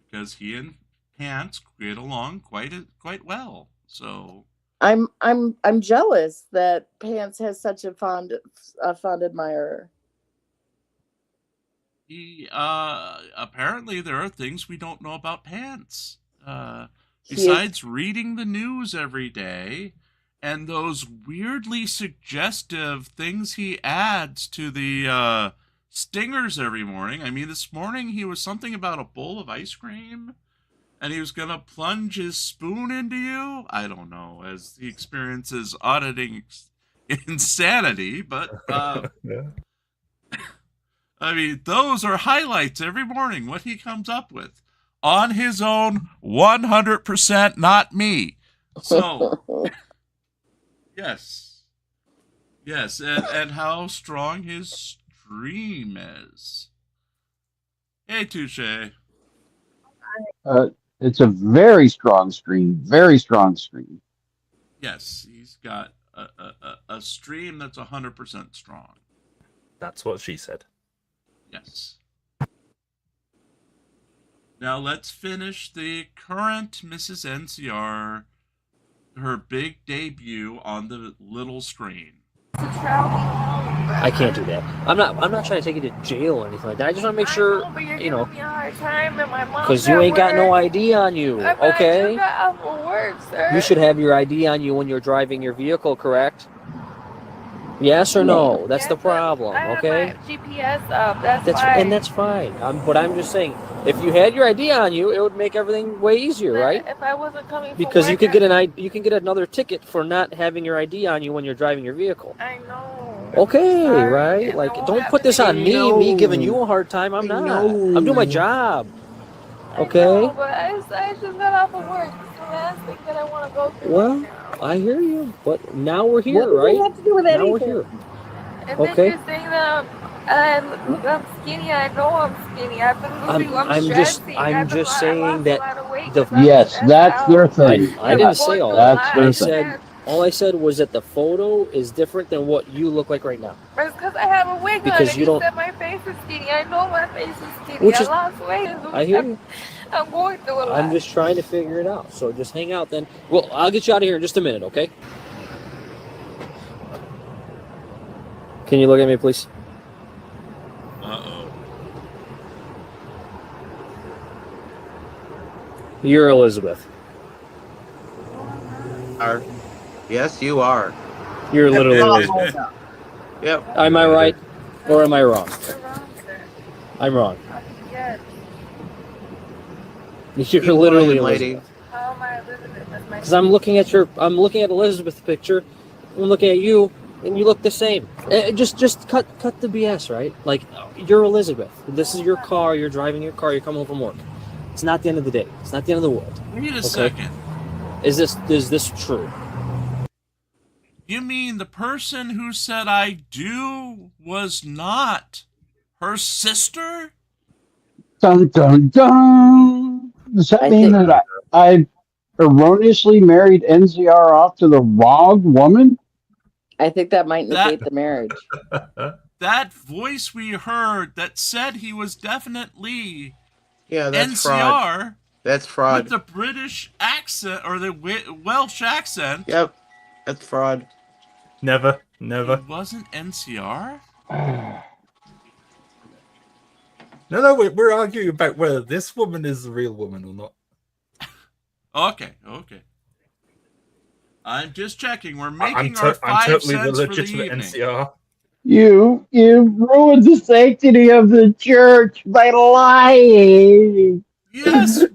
because he and Pants get along quite well. So I'm jealous that Pants has such a fond admirer. he apparently there are things we don't know about Pants. Besides reading the news every day and those weirdly suggestive things he adds to the stingers every morning. I mean, this morning he was something about a bowl of ice cream. and he was going to plunge his spoon into you. I don't know, as he experiences auditing insanity, but Yeah. I mean, those are highlights every morning, what he comes up with on his own, 100% not me. So, yes, and how strong his stream is. Hey, Touche. It's a very strong stream. Very strong stream. Yes, he's got a stream that's 100% strong. That's what she said. Yes. Now let's finish the current Mrs. NCR, her big debut on the little screen. I can't do that. I'm not trying to take you to jail or anything like that. I just want to make sure, you know, because you ain't got no ID on you, okay? You should have your ID on you when you're driving your vehicle, correct? Yes or no? That's the problem, okay? GPS up. That's fine. And that's fine. But I'm just saying, if you had your ID on you, it would make everything way easier, right? If I wasn't coming from because work, you can get another ticket for not having your ID on you when you're driving your vehicle. I know. Okay, right? Like, don't put this on me giving you a hard time. I'm not. I'm doing my job. Okay? No, but I just got off of work. It's the last thing that I want to go through. Well, I hear you, but now we're here, right? What does that have to do with anything? Now we're here. And Okay. then you're saying that I'm skinny. I know I'm skinny. I've been losing. I'm just saying that Yes, that's their thing. I didn't say all That's that. their thing. All I said was that the photo is different than what you look like right now. But it's because I have a wig on Because and you don't- said my face is skinny. I know my face is skinny. Which I is- lost weight. I hear you. I'm going through a lot. I'm just trying to figure it out. So just hang out then. Well, I'll get you out of here in just a minute, okay? Can you look at me, please? Uh-oh. You're Elizabeth. Yes, you are. You're literally Elizabeth. Yep. Am I right or am I wrong? You're wrong, sir. I'm wrong. Yes. You're literally Elizabeth. How am I Elizabeth? That's my Because I'm looking at Elizabeth's picture. I'm looking at you, and you look the same. Just cut the BS, right? Like, you're Elizabeth. This is your car. You're driving your car. You're coming home from work. It's not the end of the day. It's not the end of the world. Wait a second. Is this true? You mean the person who said I do was not her sister? Dun dun dun. Does that mean that I erroneously married NZR off to the wrong woman? I think that might negate the marriage. That voice we heard that said he was definitely that's NCR. fraud. That's fraud. With the British accent or the Welsh accent. Yep, that's fraud. Never. It wasn't NCR? No, we're arguing about whether this woman is the real woman or not. Okay. I'm just checking. We're making I'm our 5 totally the cents for the legitimate evening. NCR. You ruined the sanctity of the church by lying. Yes, and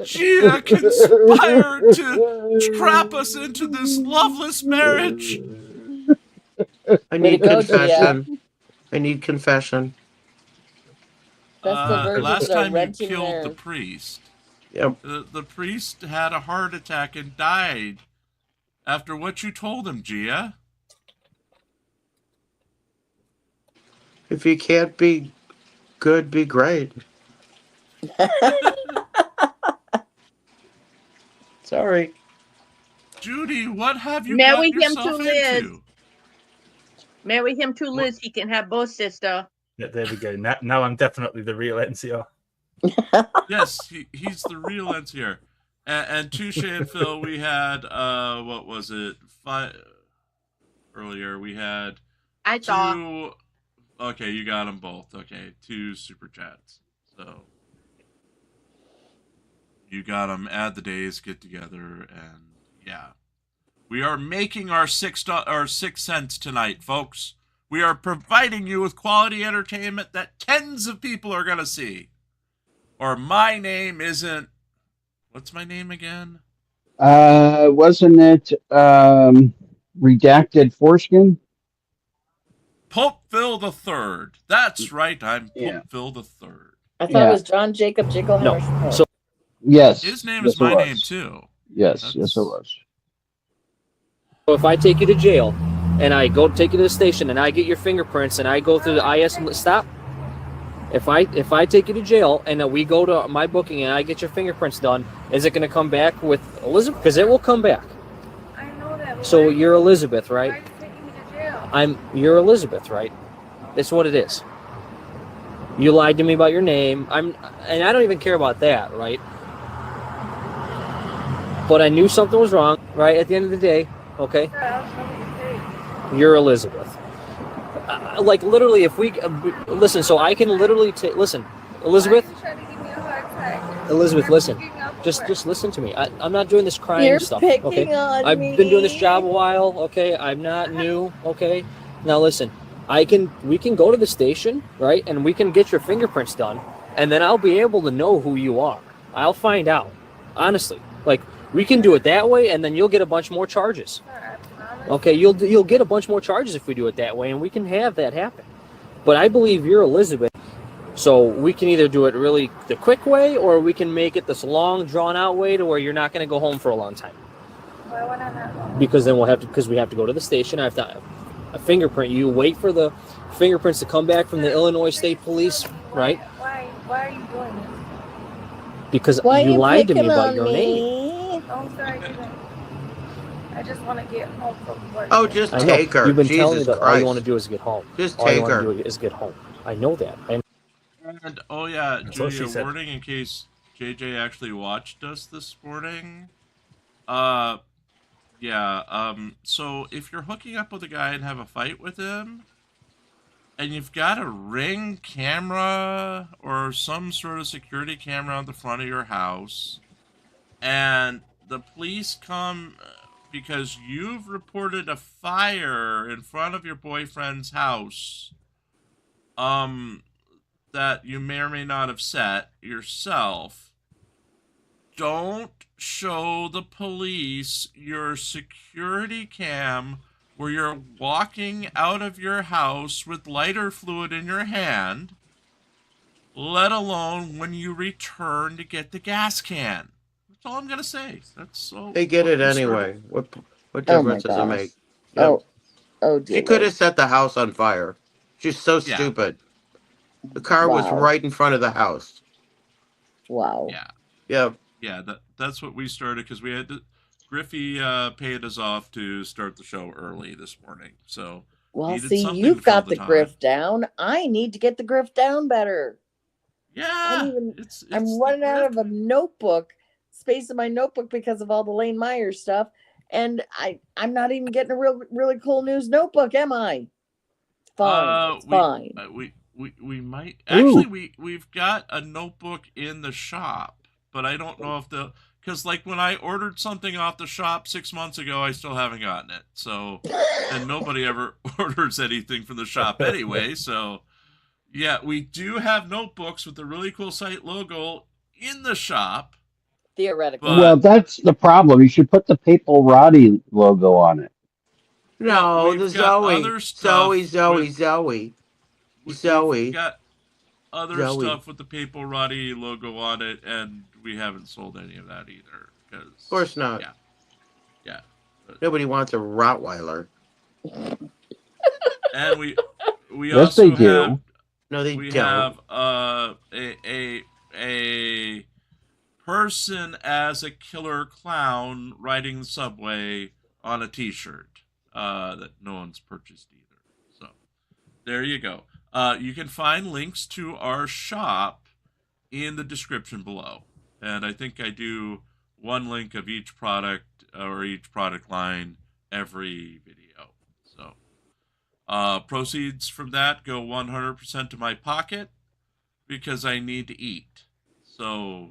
Gia conspired to trap us into this loveless marriage. I need confession. I need confession. Last time you killed the priest, yep. the priest had a heart attack and died after what you told him, Gia. If you can't be good, be great. Sorry. Judy, what have you Marry got him to yourself Liz. into? Marry him to Liz. He can have both, sister. Yeah, there we go. Now I'm definitely the real NCR. Yes, he's the real NCR. And Touche and Phil, we had what was it? Earlier we had I two. Okay, you got them both. Okay, 2 super chats. So you got them. Add the days, get together, and yeah, we are making our 6 cents tonight, folks. We are providing you with quality entertainment that tens of people are gonna see. Or my name isn't, what's my name again? Wasn't it Redacted Foreskin? Popeville the Third. That's right, I'm Popeville the Third. I thought it was John Jacob Jickelhammer. No. So yes, his name yes, is my name too. Yes, yes, it was. So if I take you to jail, and I go take you to the station, and I get your fingerprints, and I go through the IS, stop. If I take you to jail, and we go to my booking, and I get your fingerprints done, is it going to come back with Elizabeth? Because it will come back. I know that. So you're Elizabeth, right? Why are you taking me to jail? You're Elizabeth, right? That's what it is. You lied to me about your name. And I don't even care about that, right? But I knew something was wrong, right? At the end of the day, okay? You're Elizabeth. Like literally, if we listen, so I can literally listen, Elizabeth. Elizabeth, listen. Just listen to me. I'm not doing this crying stuff. Okay. I've been doing this job a while. Okay. I'm not new. Okay. Now listen. We can go to the station, right, and we can get your fingerprints done, and then I'll be able to know who you are. I'll find out. Honestly, like we can do it that way, and then you'll get a bunch more charges. Okay, you'll get a bunch more charges if we do it that way, and we can have that happen. But I believe you're Elizabeth, so we can either do it really the quick way, or we can make it this long, drawn-out way to where you're not going to go home for a long time. Why would I not go? Because then we have to go to the station. I have to fingerprint you. Wait for the fingerprints to come back from the Illinois State Police, right? Why are you doing this? Because you lied to me about your name. No, I'm sorry, I just want to get home from work. Oh, just take her. You've been Jesus telling me that Christ. all you want to do is get home. Just all you take want her. to do is get home. I know that. And oh yeah, That's what she Julia, said. warning in case JJ actually watched us this morning. So if you're hooking up with a guy and have a fight with him, and you've got a Ring camera or some sort of security camera on the front of your house, and the police come because you've reported a fire in front of your boyfriend's house, that you may or may not have set yourself, don't show the police your security cam where you're walking out of your house with lighter fluid in your hand, let alone when you return to get the gas can. That's all I'm gonna say. That's so. They get it anyway. What difference does it make? Yep. Oh dear. She could have set the house on fire. She's so stupid. The car was right in front of the house. Wow. Yeah. Yeah. Yeah, that's what we started because we had to. Griffey paid us off to start the show early this morning, so. Well, see, you've got the griff down. I need to get the griff down better. Yeah. I'm running out of a notebook space in my notebook because of all the Lane Myers stuff, and I'm not even getting a really cool news notebook, am I? Fine. It's fine. We might actually we've got a notebook in the shop, but I don't know if because like when I ordered something off the shop 6 months ago, I still haven't gotten it. So, and nobody ever orders anything from the shop anyway. So, yeah, we do have notebooks with the really cool site logo in the shop. Theoretically. Well, that's the problem. You should put the Papal Roddy logo on it. No, the Zoe. Zoe. We've got other stuff with the Papal Roddy logo on it, and we haven't sold any of that either. Of course not. Yeah. Nobody wants a Rottweiler. And we yes, also they do. have. No, they we don't. have a person as a killer clown riding the subway on a T-shirt that no one's purchased either. So there you go. You can find links to our shop in the description below. And I think I do one link of each product or each product line every video. So proceeds from that go 100% to my pocket because I need to eat. So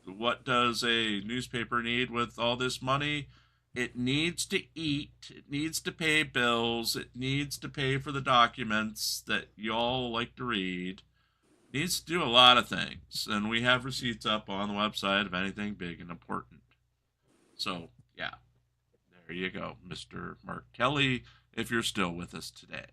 what does a newspaper need with all this money? It needs to eat, it needs to pay bills, it needs to pay for the documents that y'all like to read, Needs to do a lot of things, and we have receipts up on the website of anything big and important. So, yeah, there you go, Mr. Mark Kelly, if you're still with us today.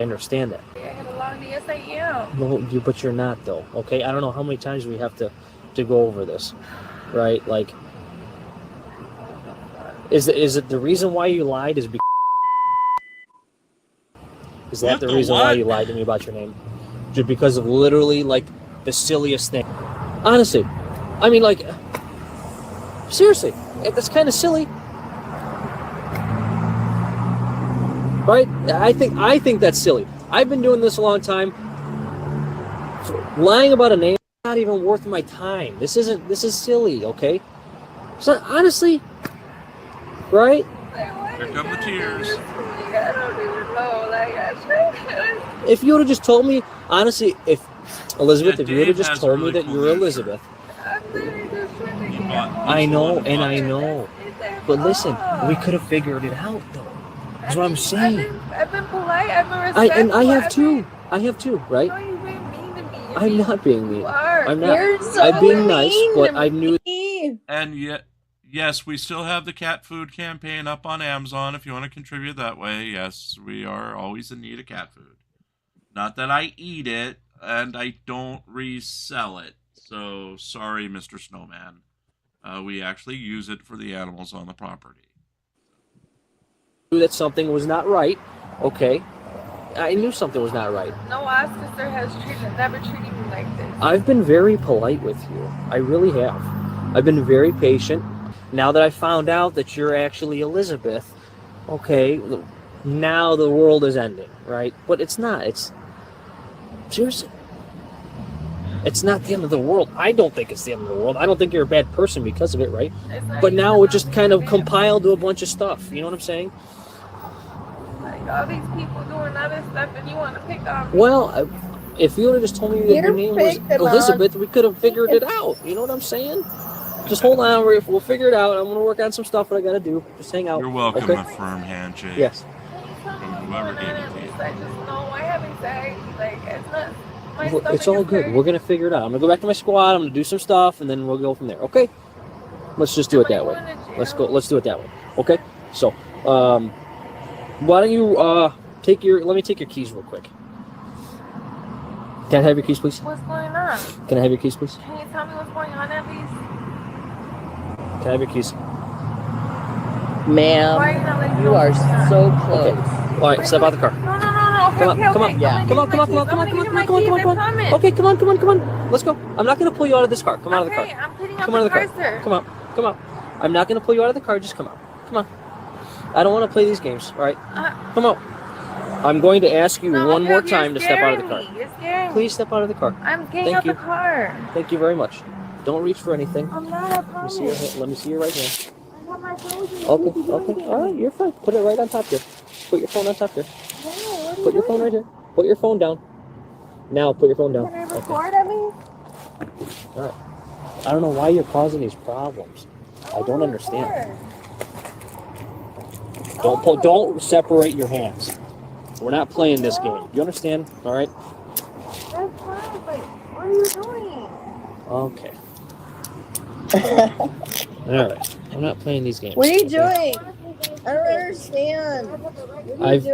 I understand that. I get along. Yes, I am. No, but you're not, though. Okay, I don't know how many times we have to go over this, right? Like, is it the reason why you lied? Is that the reason why you lied to me about your name? Just because of literally like the silliest thing? Honestly, I mean, like, seriously, that's kind of silly, right? I think that's silly. I've been doing this a long time. Lying about a name is not even worth my time. This is silly, okay? So honestly, right? Here come the tears. I don't even know. Like, if you would have just told me, honestly, if Elizabeth, if you would have just told me that you're Elizabeth, I know, and I know, but listen, we could have figured it out, though. That's what I'm saying. I've been polite. I've been respectful. And I have too. I have too, right? No, you've been mean to me. I'm not being mean. You are. I'm not. You're so I'm being nice, mean but to I knew. me. And yet, yes, we still have the cat food campaign up on Amazon if you want to contribute that way. Yes, we are always in need of cat food. Not that I eat it, and I don't resell it. So, sorry, Mr. Snowman. We actually use it for the animals on the property. That something was not right. Okay, I knew something was not right. No officer has never treated me like this. I've been very polite with you. I really have. I've been very patient. Now that I found out that you're actually Elizabeth, okay, now the world is ending, right? But it's not. It's seriously. It's not the end of the world. I don't think it's the end of the world. I don't think you're a bad person because of it, right? But now it just kind of compiled to a bunch of stuff. You know what I'm saying? Like all these people doing other stuff, and you want to pick on me. Well, if you would have just told me that your name was Elizabeth, we could have figured it out. You know what I'm saying? Just hold on. We'll figure it out. I'm going to work on some stuff that I got to do. Just hang out. You're welcome, okay? A firm handshake. Yes. From whoever gave it to you. I just know I have anxiety. Like, it's not. It's all good. We're going to figure it out. I'm going to go back to my squad. I'm going to do some stuff, and then we'll go from there. Okay? Let's just do it that way. Let's go. Let's do it that way. Okay? So, why don't you let me take your keys real quick. Can I have your keys, please? What's going on? Can I have your keys, please? Can you tell me what's going on at least? Can I have your keys? Ma'am, you are so close. Okay. All right, step out of the car. No. Come on. Yeah. Come on. Okay, come on. Let's go. I'm not going to pull you out of this car. Come out of the car. I'm getting Come out of the car. sir. Come on. I'm not going to pull you out of the car. Just come out. Come on. I don't want to play these games. All right. Come on. I'm going to ask you one more time to step out of the car. You're scaring me. Please step out of the car. I'm getting out the car. Thank you very much. Don't reach for anything. I'm not, I promise. Let me see your right hand. I got my phone. Okay. All right, you're fine. Put it right on top here. Put your phone on top here. Put your phone right here. Put your phone down. Now put your phone down. Can I record at least? All right. I don't know why you're causing these problems. I don't understand. Don't separate your hands. We're not playing this game. You understand? All right? That's fine, but what are you doing? Okay. All right. I'm not playing these games. What are you doing? I don't understand.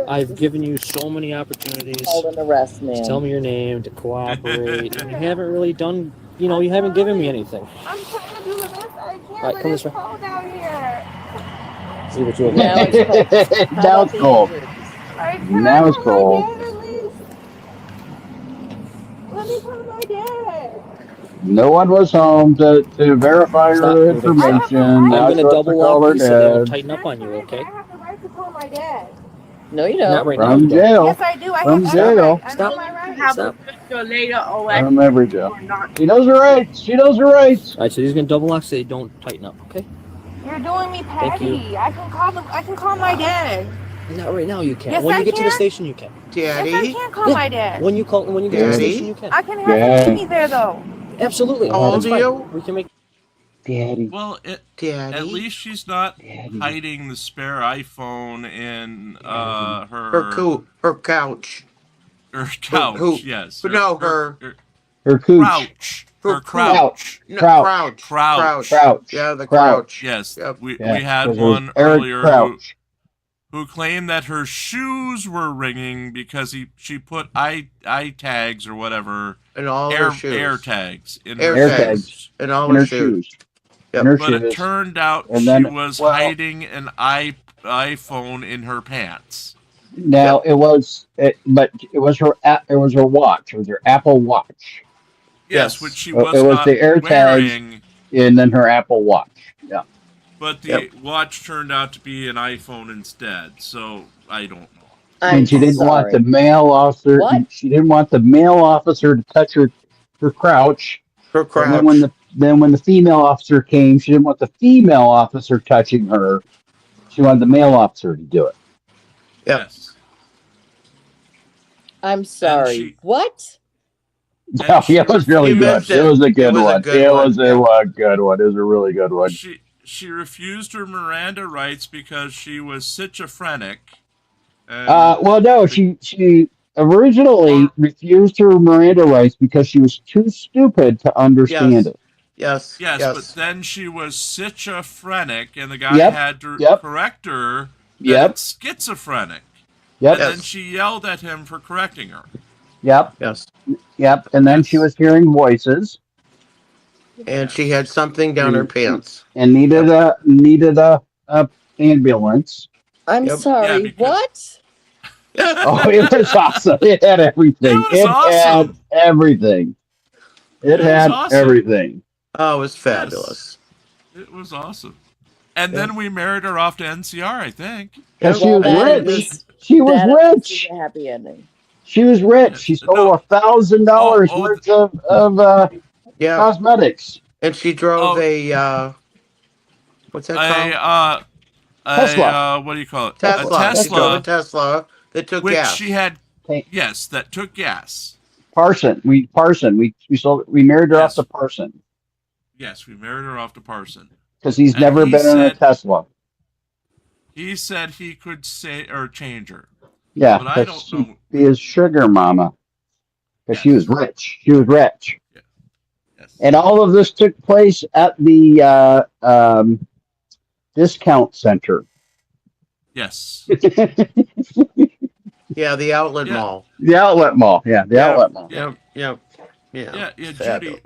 I've given you so many opportunities. Called an arrest, man. To tell me your name, to cooperate, and you haven't really done. You know, you haven't given me anything. I'm trying to do the best I can. All right, come this way. Cold out here. See what you're Now it's cold. Now it's cold. Let me call my dad. No one was home to verify her information. I'm going to double lock you so they don't dad. tighten up on you, okay? I have the right to call my dad. No, you don't. Not right now. From you don't. jail. Yes, I do. I From have jail. Stop. my right. Stop. Later, From every jail. She knows her rights. She knows her rights. All right, so he's going to double lock so they don't tighten up, okay? You're doing me Thank you. petty. I can call my dad. Not right now, you can. Yes, when I you get to the can. station, you can. Daddy? Yes, I can call my dad. When you get to the Daddy? station, you can. I can have him meet me there though. Absolutely. How old That's are fine. you? We can make. Daddy. Well, Daddy. at least she's not Daddy. hiding the spare iPhone in her couch. Her couch, yes. Her crouch. Her crouch. No, crouch. Yeah, the crouch. Yes, Yep. we had because one Eric earlier Crouch. who claimed that her shoes were ringing because she put eye tags or whatever in all her shoes. Air tags in air her tags shoes. in all her shoes. Yep. But it turned out she was hiding an iPhone in her pants. Now it was her watch. It was her Apple Watch. Yes, which she was it was not the AirTags wearing. and then her Apple Watch. Yeah. But the watch turned out to be an iPhone instead, so I don't know. And she didn't want the male officer. What? She didn't want the male officer to touch her crouch. Her crouch. And then when the female officer came, she didn't want the female officer touching her. She wanted the male officer to do it. Yes. I'm sorry. What? Oh, yeah, it was really good. It was a good one. It was a good one. It was a really good one. She refused her Miranda rights because she was schizophrenic. Well, no, she originally refused her Miranda rights because she was too stupid to understand it. Yes. But then she was schizophrenic, and the guy had to correct her that it's schizophrenic. Yep. And then she yelled at him for correcting her. Yep. Yes. Yep. And then she was hearing voices. And she had something down her pants. And needed a ambulance. I'm sorry. What? Oh, it was awesome. It had everything. It had everything. It had everything. Oh, it was fabulous. Yes. It was awesome. And then we married her off to NCR, I think. Because she was rich. She was rich. A happy ending. She was rich. She stole $1,000 worth of cosmetics. And she drove a what's that called? Tesla. What do you call it? Tesla. A Tesla. She drove a Tesla that took gas. She had. Yes, that took gas. Parson. We married her off to Parson. Yes, we married her off to Parson. Because he's never been in a Tesla. He said he could change her. Yeah, but I don't know. Be his sugar mama. Because she was rich. She was rich. Yeah. Yes. And all of this took place at the discount center. Yes. Yeah, the outlet mall. The outlet mall. Yeah, the outlet mall. Yep. Yeah, Judy,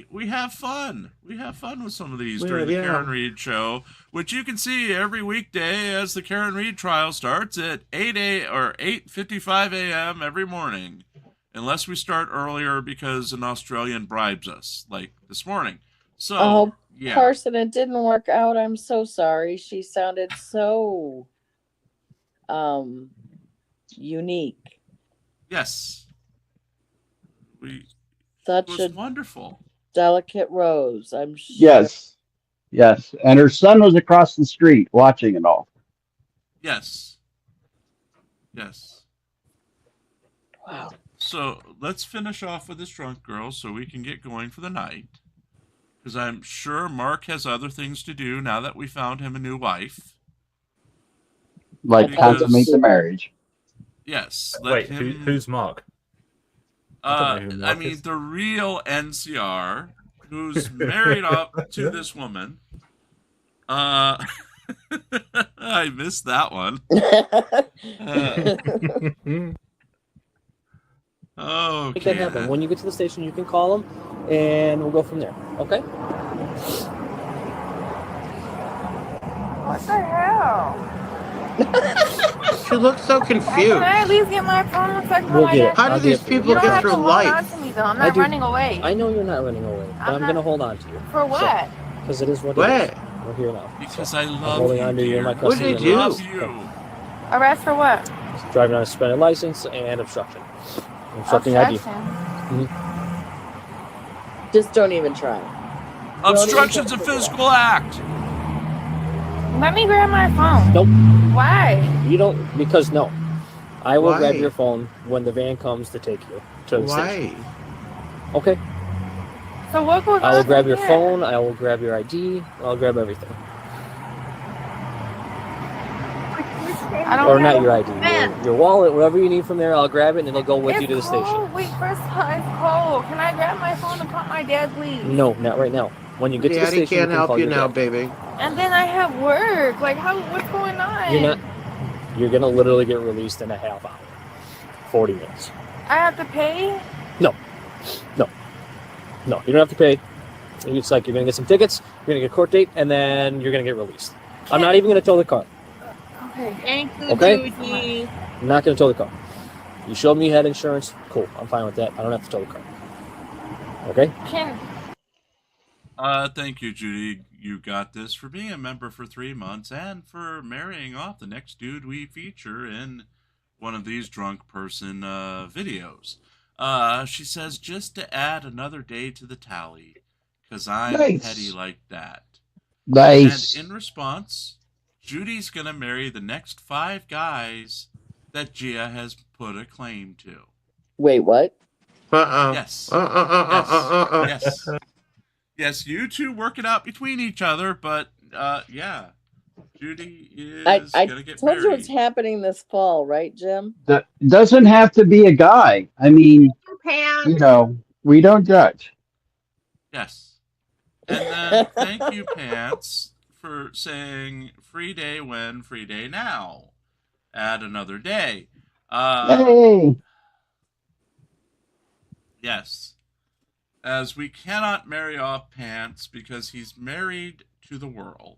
we have fun. We have fun with some of these during the Karen Reed show, which you can see every weekday as the Karen Reed trial starts at 8:55 a.m. every morning, unless we start earlier because an Australian bribes us, like this morning. So, Parson, it didn't work out. I'm so sorry. She sounded so unique. Yes. Such a wonderful, delicate rose. I'm sure. Yes, and her son was across the street watching it all. Yes. Wow. So let's finish off with this drunk girl so we can get going for the night. Because I'm sure Mark has other things to do now that we found him a new wife. Like consummate the marriage. Yes. Wait, who's Mark? I mean, the real NCR, who's married up to this woman. I missed that one. Okay. Make that happen. When you get to the station, you can call them, and we'll go from there. Okay? What the hell? She looks so confused. Can I at least get my phone so I can We'll get it. How do these people get through life? Hold on to me, though. I'm not running away. I know you're not running away, but I'm going to hold on to you. For what? Because it is what it is. We're here now. Because I love I'm holding on to you. My What did they do? Arrest for what? Driving on a suspended license and obstruction. Obstructing ID. Just don't even try. Obstruction's a physical act. Let me grab my phone. Nope. Why? You don't, because no. I will grab Why? your phone when the van comes to take you to the Why? station. Okay. So what goes on? I will grab your here? phone. I will grab your ID. I'll grab everything. I don't Or have not your a ID. pen. Your wallet, whatever you need from there, I'll grab it and it'll go with It's you to the cold. station. Wait, first of all, it's cold. Can I grab my phone to call my dad, please? No, not right now. When you get to the Daddy station, can't you can help call you your now, dad. baby. And then I have work. Like, what's going on? You're not. You're gonna literally get released in a half hour, 40 minutes. I have to pay? No, no, no. You don't have to pay. It's like you're gonna get some tickets, you're gonna get a court date, and then you're gonna get released. I'm not even gonna tow the car. Okay. Thank you, Okay. Judy. I'm not gonna tow the car. You showed me you had insurance. Cool. I'm fine with that. I don't have to tow the car. Okay. Can Thank you, Judy. You got this for being a member for 3 months and for marrying off the next dude we feature in one of these drunk person videos. She says, just to add another day to the tally, because I'm Nice. petty like that. Nice. And in response, Judy's going to marry the next 5 guys that Gia has put a claim to. Wait, what? Yes. Yes. Yes, you two work it out between each other, but yeah, Judy is gonna get told married. you what's happening this fall, right, Jim? That doesn't have to be a guy. I mean, Pam. you know, we don't judge. Yes. And then thank you, Pants, for saying free day when, free day now. Add another day. Hey. Yes. As we cannot marry off Pants because he's married to the world.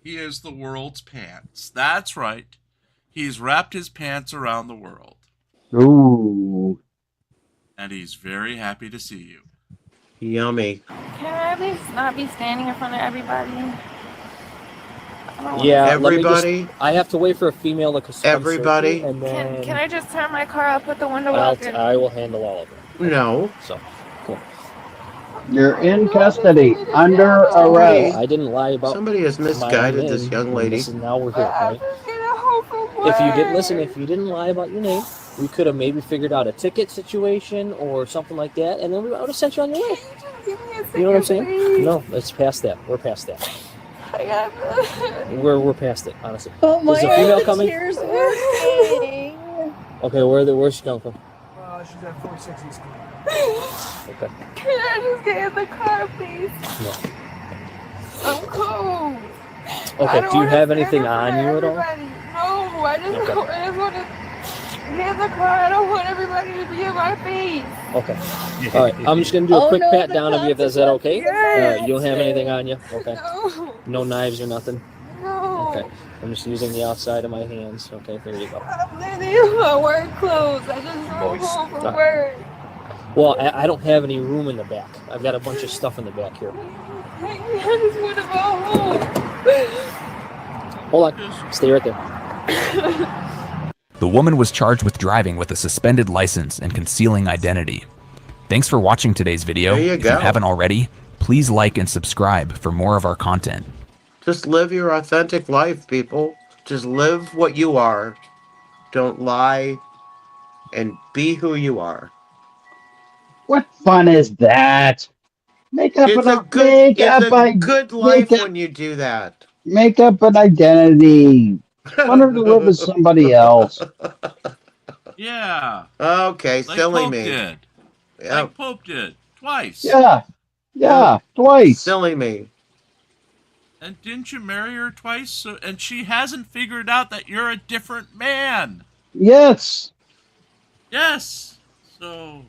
He is the world's pants. That's right. He's wrapped his pants around the world. Ooh. And he's very happy to see you. Yummy. I at least not be standing in front of everybody? Yeah, everybody. I have to wait for a female to come. Everybody. And then Can I just turn my car up, put the window up? I will handle all of it. No. So, cool. You're in custody, under arrest. I didn't lie about. Somebody has misguided this young lady. This is now we're here, right? If you didn't lie about your name, we could have maybe figured out a ticket situation or something like that, and then we would have sent you on your way. You know what I'm saying? No, it's past that. We're past that. We're past it, honestly. Oh my Is a female God, coming? tears working. Okay, where's she coming from? She's at 46 East. Okay. Can I just get in the car, please? No. I'm cold. Okay, do you have anything on you at all? No, I just want to get in the car. I don't want everybody to be in my face. Okay. All right. I'm just gonna do a quick pat down of you. If is that okay? Yes. All right. You don't have anything on you? Okay. No. No knives or nothing? No. Okay. I'm just using the outside of my hands. Okay. There you go. I'm in my work clothes. I just drove home from work. Well, I don't have any room in the back. I've got a bunch of stuff in the back here. I just want to go home. Hold on. Stay right there. The woman was charged with driving with a suspended license and concealing identity. Thanks for watching today's video. There you If go. you haven't already, please like and subscribe for more of our content. Just live your authentic life, people. Just live what you are. Don't lie. And be who you are. What fun is that? Make up It's an a good life make up- when you do that. Make up an identity. Wanted to live with somebody else. Yeah. Okay, Like silly Pope me. did. Yep. Like Pope did. Twice. Yeah, twice. Silly me. And didn't you marry her twice? So, and she hasn't figured out that you're a different man. Yes. Yes. So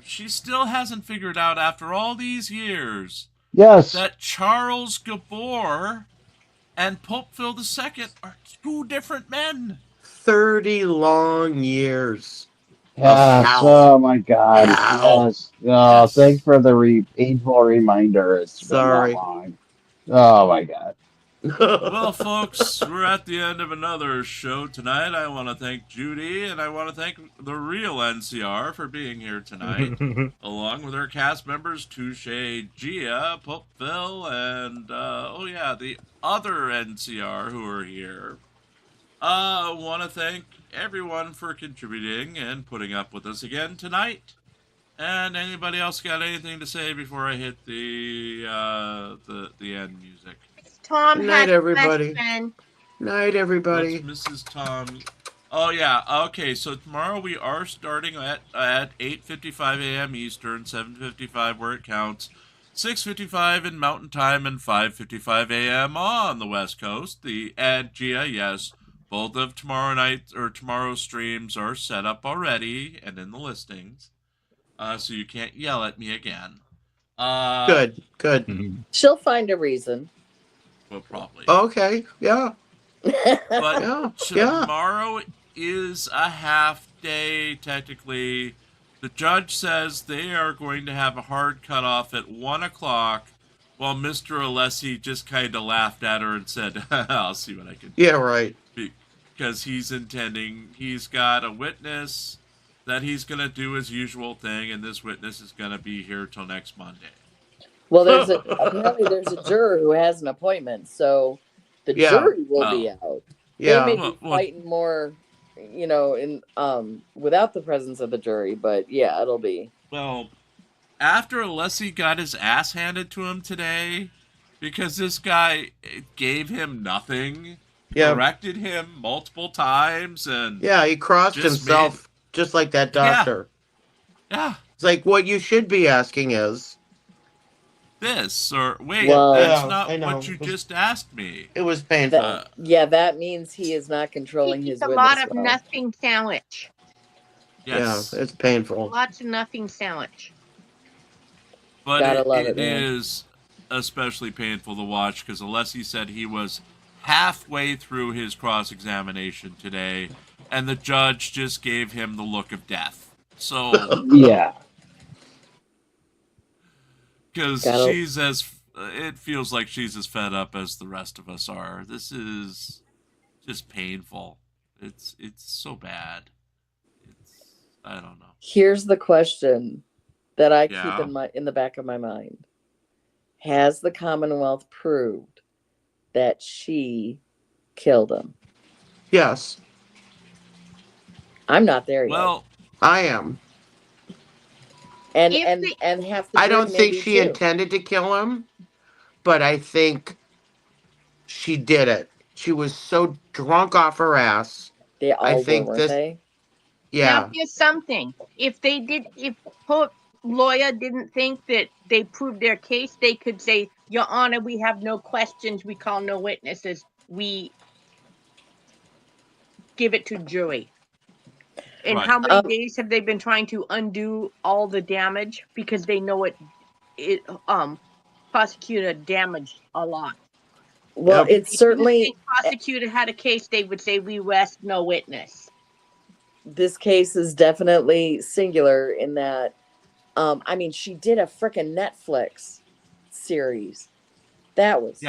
she still hasn't figured out after all these years Yes. that Charles Gabor and Pope Phil II are 2 different men. 30 long years. Yes. Oh my God. Yes. Oh, Yes. thanks for the painful reminder. It's been that Sorry. long. Oh my God. Well, folks, we're at the end of another show tonight. I want to thank Judy, and I want to thank the real NCR for being here tonight, along with our cast members, Touche, Gia, Pope Phil, and, the other NCR who are here. Want to thank everyone for contributing and putting up with us again tonight. And anybody else got anything to say before I hit the end music? Tom Good night, has everybody. question. Night, everybody. What's Mrs. Tom? Oh yeah. Okay. So tomorrow we are starting at 8:55 a.m. Eastern, 7:55 where it counts, 6:55 in Mountain Time, and 5:55 a.m. on the West Coast. Gia, yes, both of tomorrow's streams are set up already and in the listings, so you can't yell at me again. Good. She'll find a reason. Well, probably. Okay. Yeah. But tomorrow is a half day, technically. The judge says they are going to have a hard cutoff at 1 o'clock, while Mr. Alessi just kind of laughed at her and said, I'll see what I can do. Yeah, right. Because he's got a witness that he's going to do his usual thing, and this witness is going to be here till next Monday. Well, apparently there's a juror who has an appointment, so the jury will be out. Yeah. They may be fighting more, without the presence of the jury, but yeah, it'll be. Well, after Alessi got his ass handed to him today, because this guy gave him nothing, corrected him multiple times, and he crossed himself just like that doctor. Yeah. It's like, what you should be asking is this, or wait, well, that's not what you just asked me. It was painful. That means he is not controlling his witness. A lot of nothing sandwich. Yes. Yeah, it's painful. Lots of nothing sandwich. But it is especially painful to watch because Alessi said he was halfway through his cross-examination today, and the judge just gave him the look of death. So yeah. Because it feels like she's as fed up as the rest of us are. This is just painful. It's so bad. I don't know. Here's the question that I keep in the back of my mind. Has the Commonwealth proved that she killed him? Yes. I'm not there yet. Well, I am. And half the I don't think she too. intended to kill him, but I think she did it. She was so drunk off her ass. They all weren't they? Yeah. Now, here's something. If lawyer didn't think that they proved their case, they could say, Your Honor, we have no questions. We call no witnesses. We give it to jury. And how many days have they been trying to undo all the damage because they know prosecutor damaged a lot. Well, it's certainly if the prosecutor had a case, they would say we rest no witness. This case is definitely singular in that she did a frickin' Netflix series. That was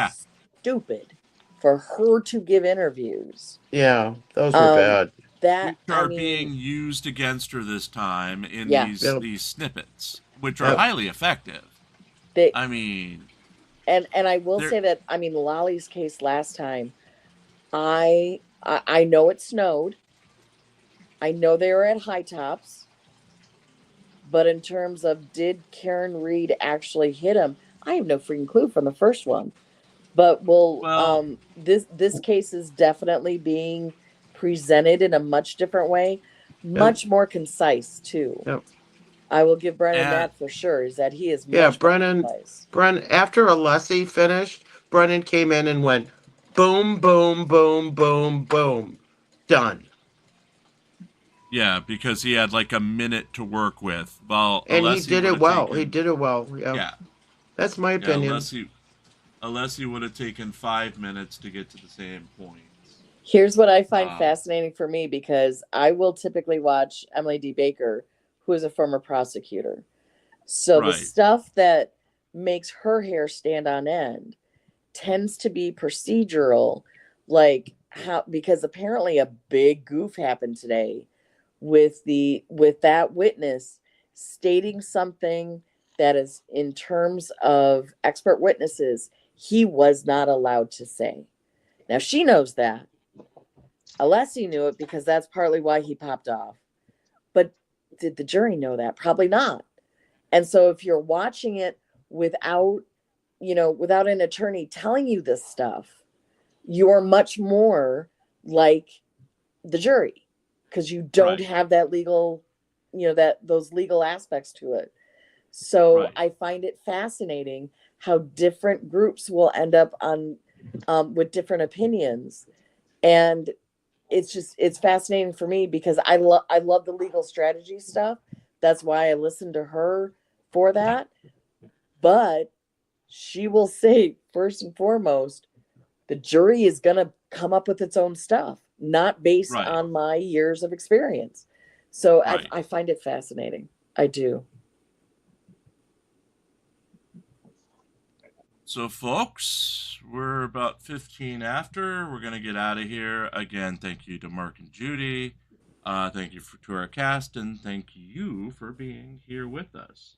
stupid for her to give interviews. Yeah, those were bad. Which are being used against her this time in these snippets, which are highly effective. And I will say that Lolly's case last time, I know it snowed. I know they were at High Tops, but in terms of did Karen Reed actually hit him, I have no freaking clue from the first one. But this case is definitely being presented in a much different way, much more concise too. Yep. I will give Brennan that for sure. Is that he is much Brennan. After Alessi finished, Brennan came in and went, boom, boom, boom, boom, boom, done. Yeah, because he had like a minute to work with. And Alessi he did it well. He did it well. Yeah. That's my opinion. Alessi would have taken 5 minutes to get to the same point. Here's what I find fascinating for me, because I will typically watch Emily D. Baker, who is a former prosecutor. So the stuff that makes her hair stand on end tends to be procedural, because apparently a big goof happened today with that witness stating something that is, in terms of expert witnesses, he was not allowed to say. Now she knows that. Alessi knew it because that's partly why he popped off. But did the jury know that? Probably not. And so if you're watching it without, without an attorney telling you this stuff, you're much more like the jury because you don't have that legal, those legal aspects to it. So I find it fascinating how different groups will end up on with different opinions. And it's fascinating for me because I love the legal strategy stuff. That's why I listen to her for that. But she will say, first and foremost, the jury is going to come up with its own stuff, not based on my years of experience. So I find it fascinating. I do. So, folks, we're about 15 after. We're going to get out of here. Again, thank you to Mark and Judy. Thank you to our cast, and thank you for being here with us.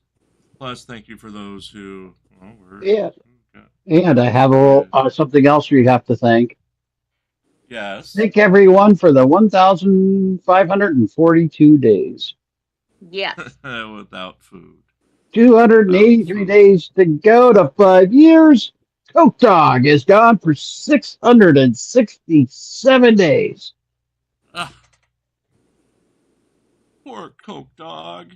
Plus, thank you for those who were... Yeah. And I have something else you have to thank. Yes. Thank everyone for the 1,542 days. Yes. Without food. 283 days to go to 5 years. Coke Dog is gone for 667 days. Poor Coke Dog.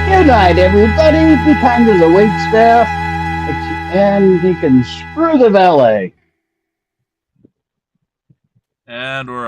Good night, everybody. Be kind to the wait staff, and you can screw the valet. And we're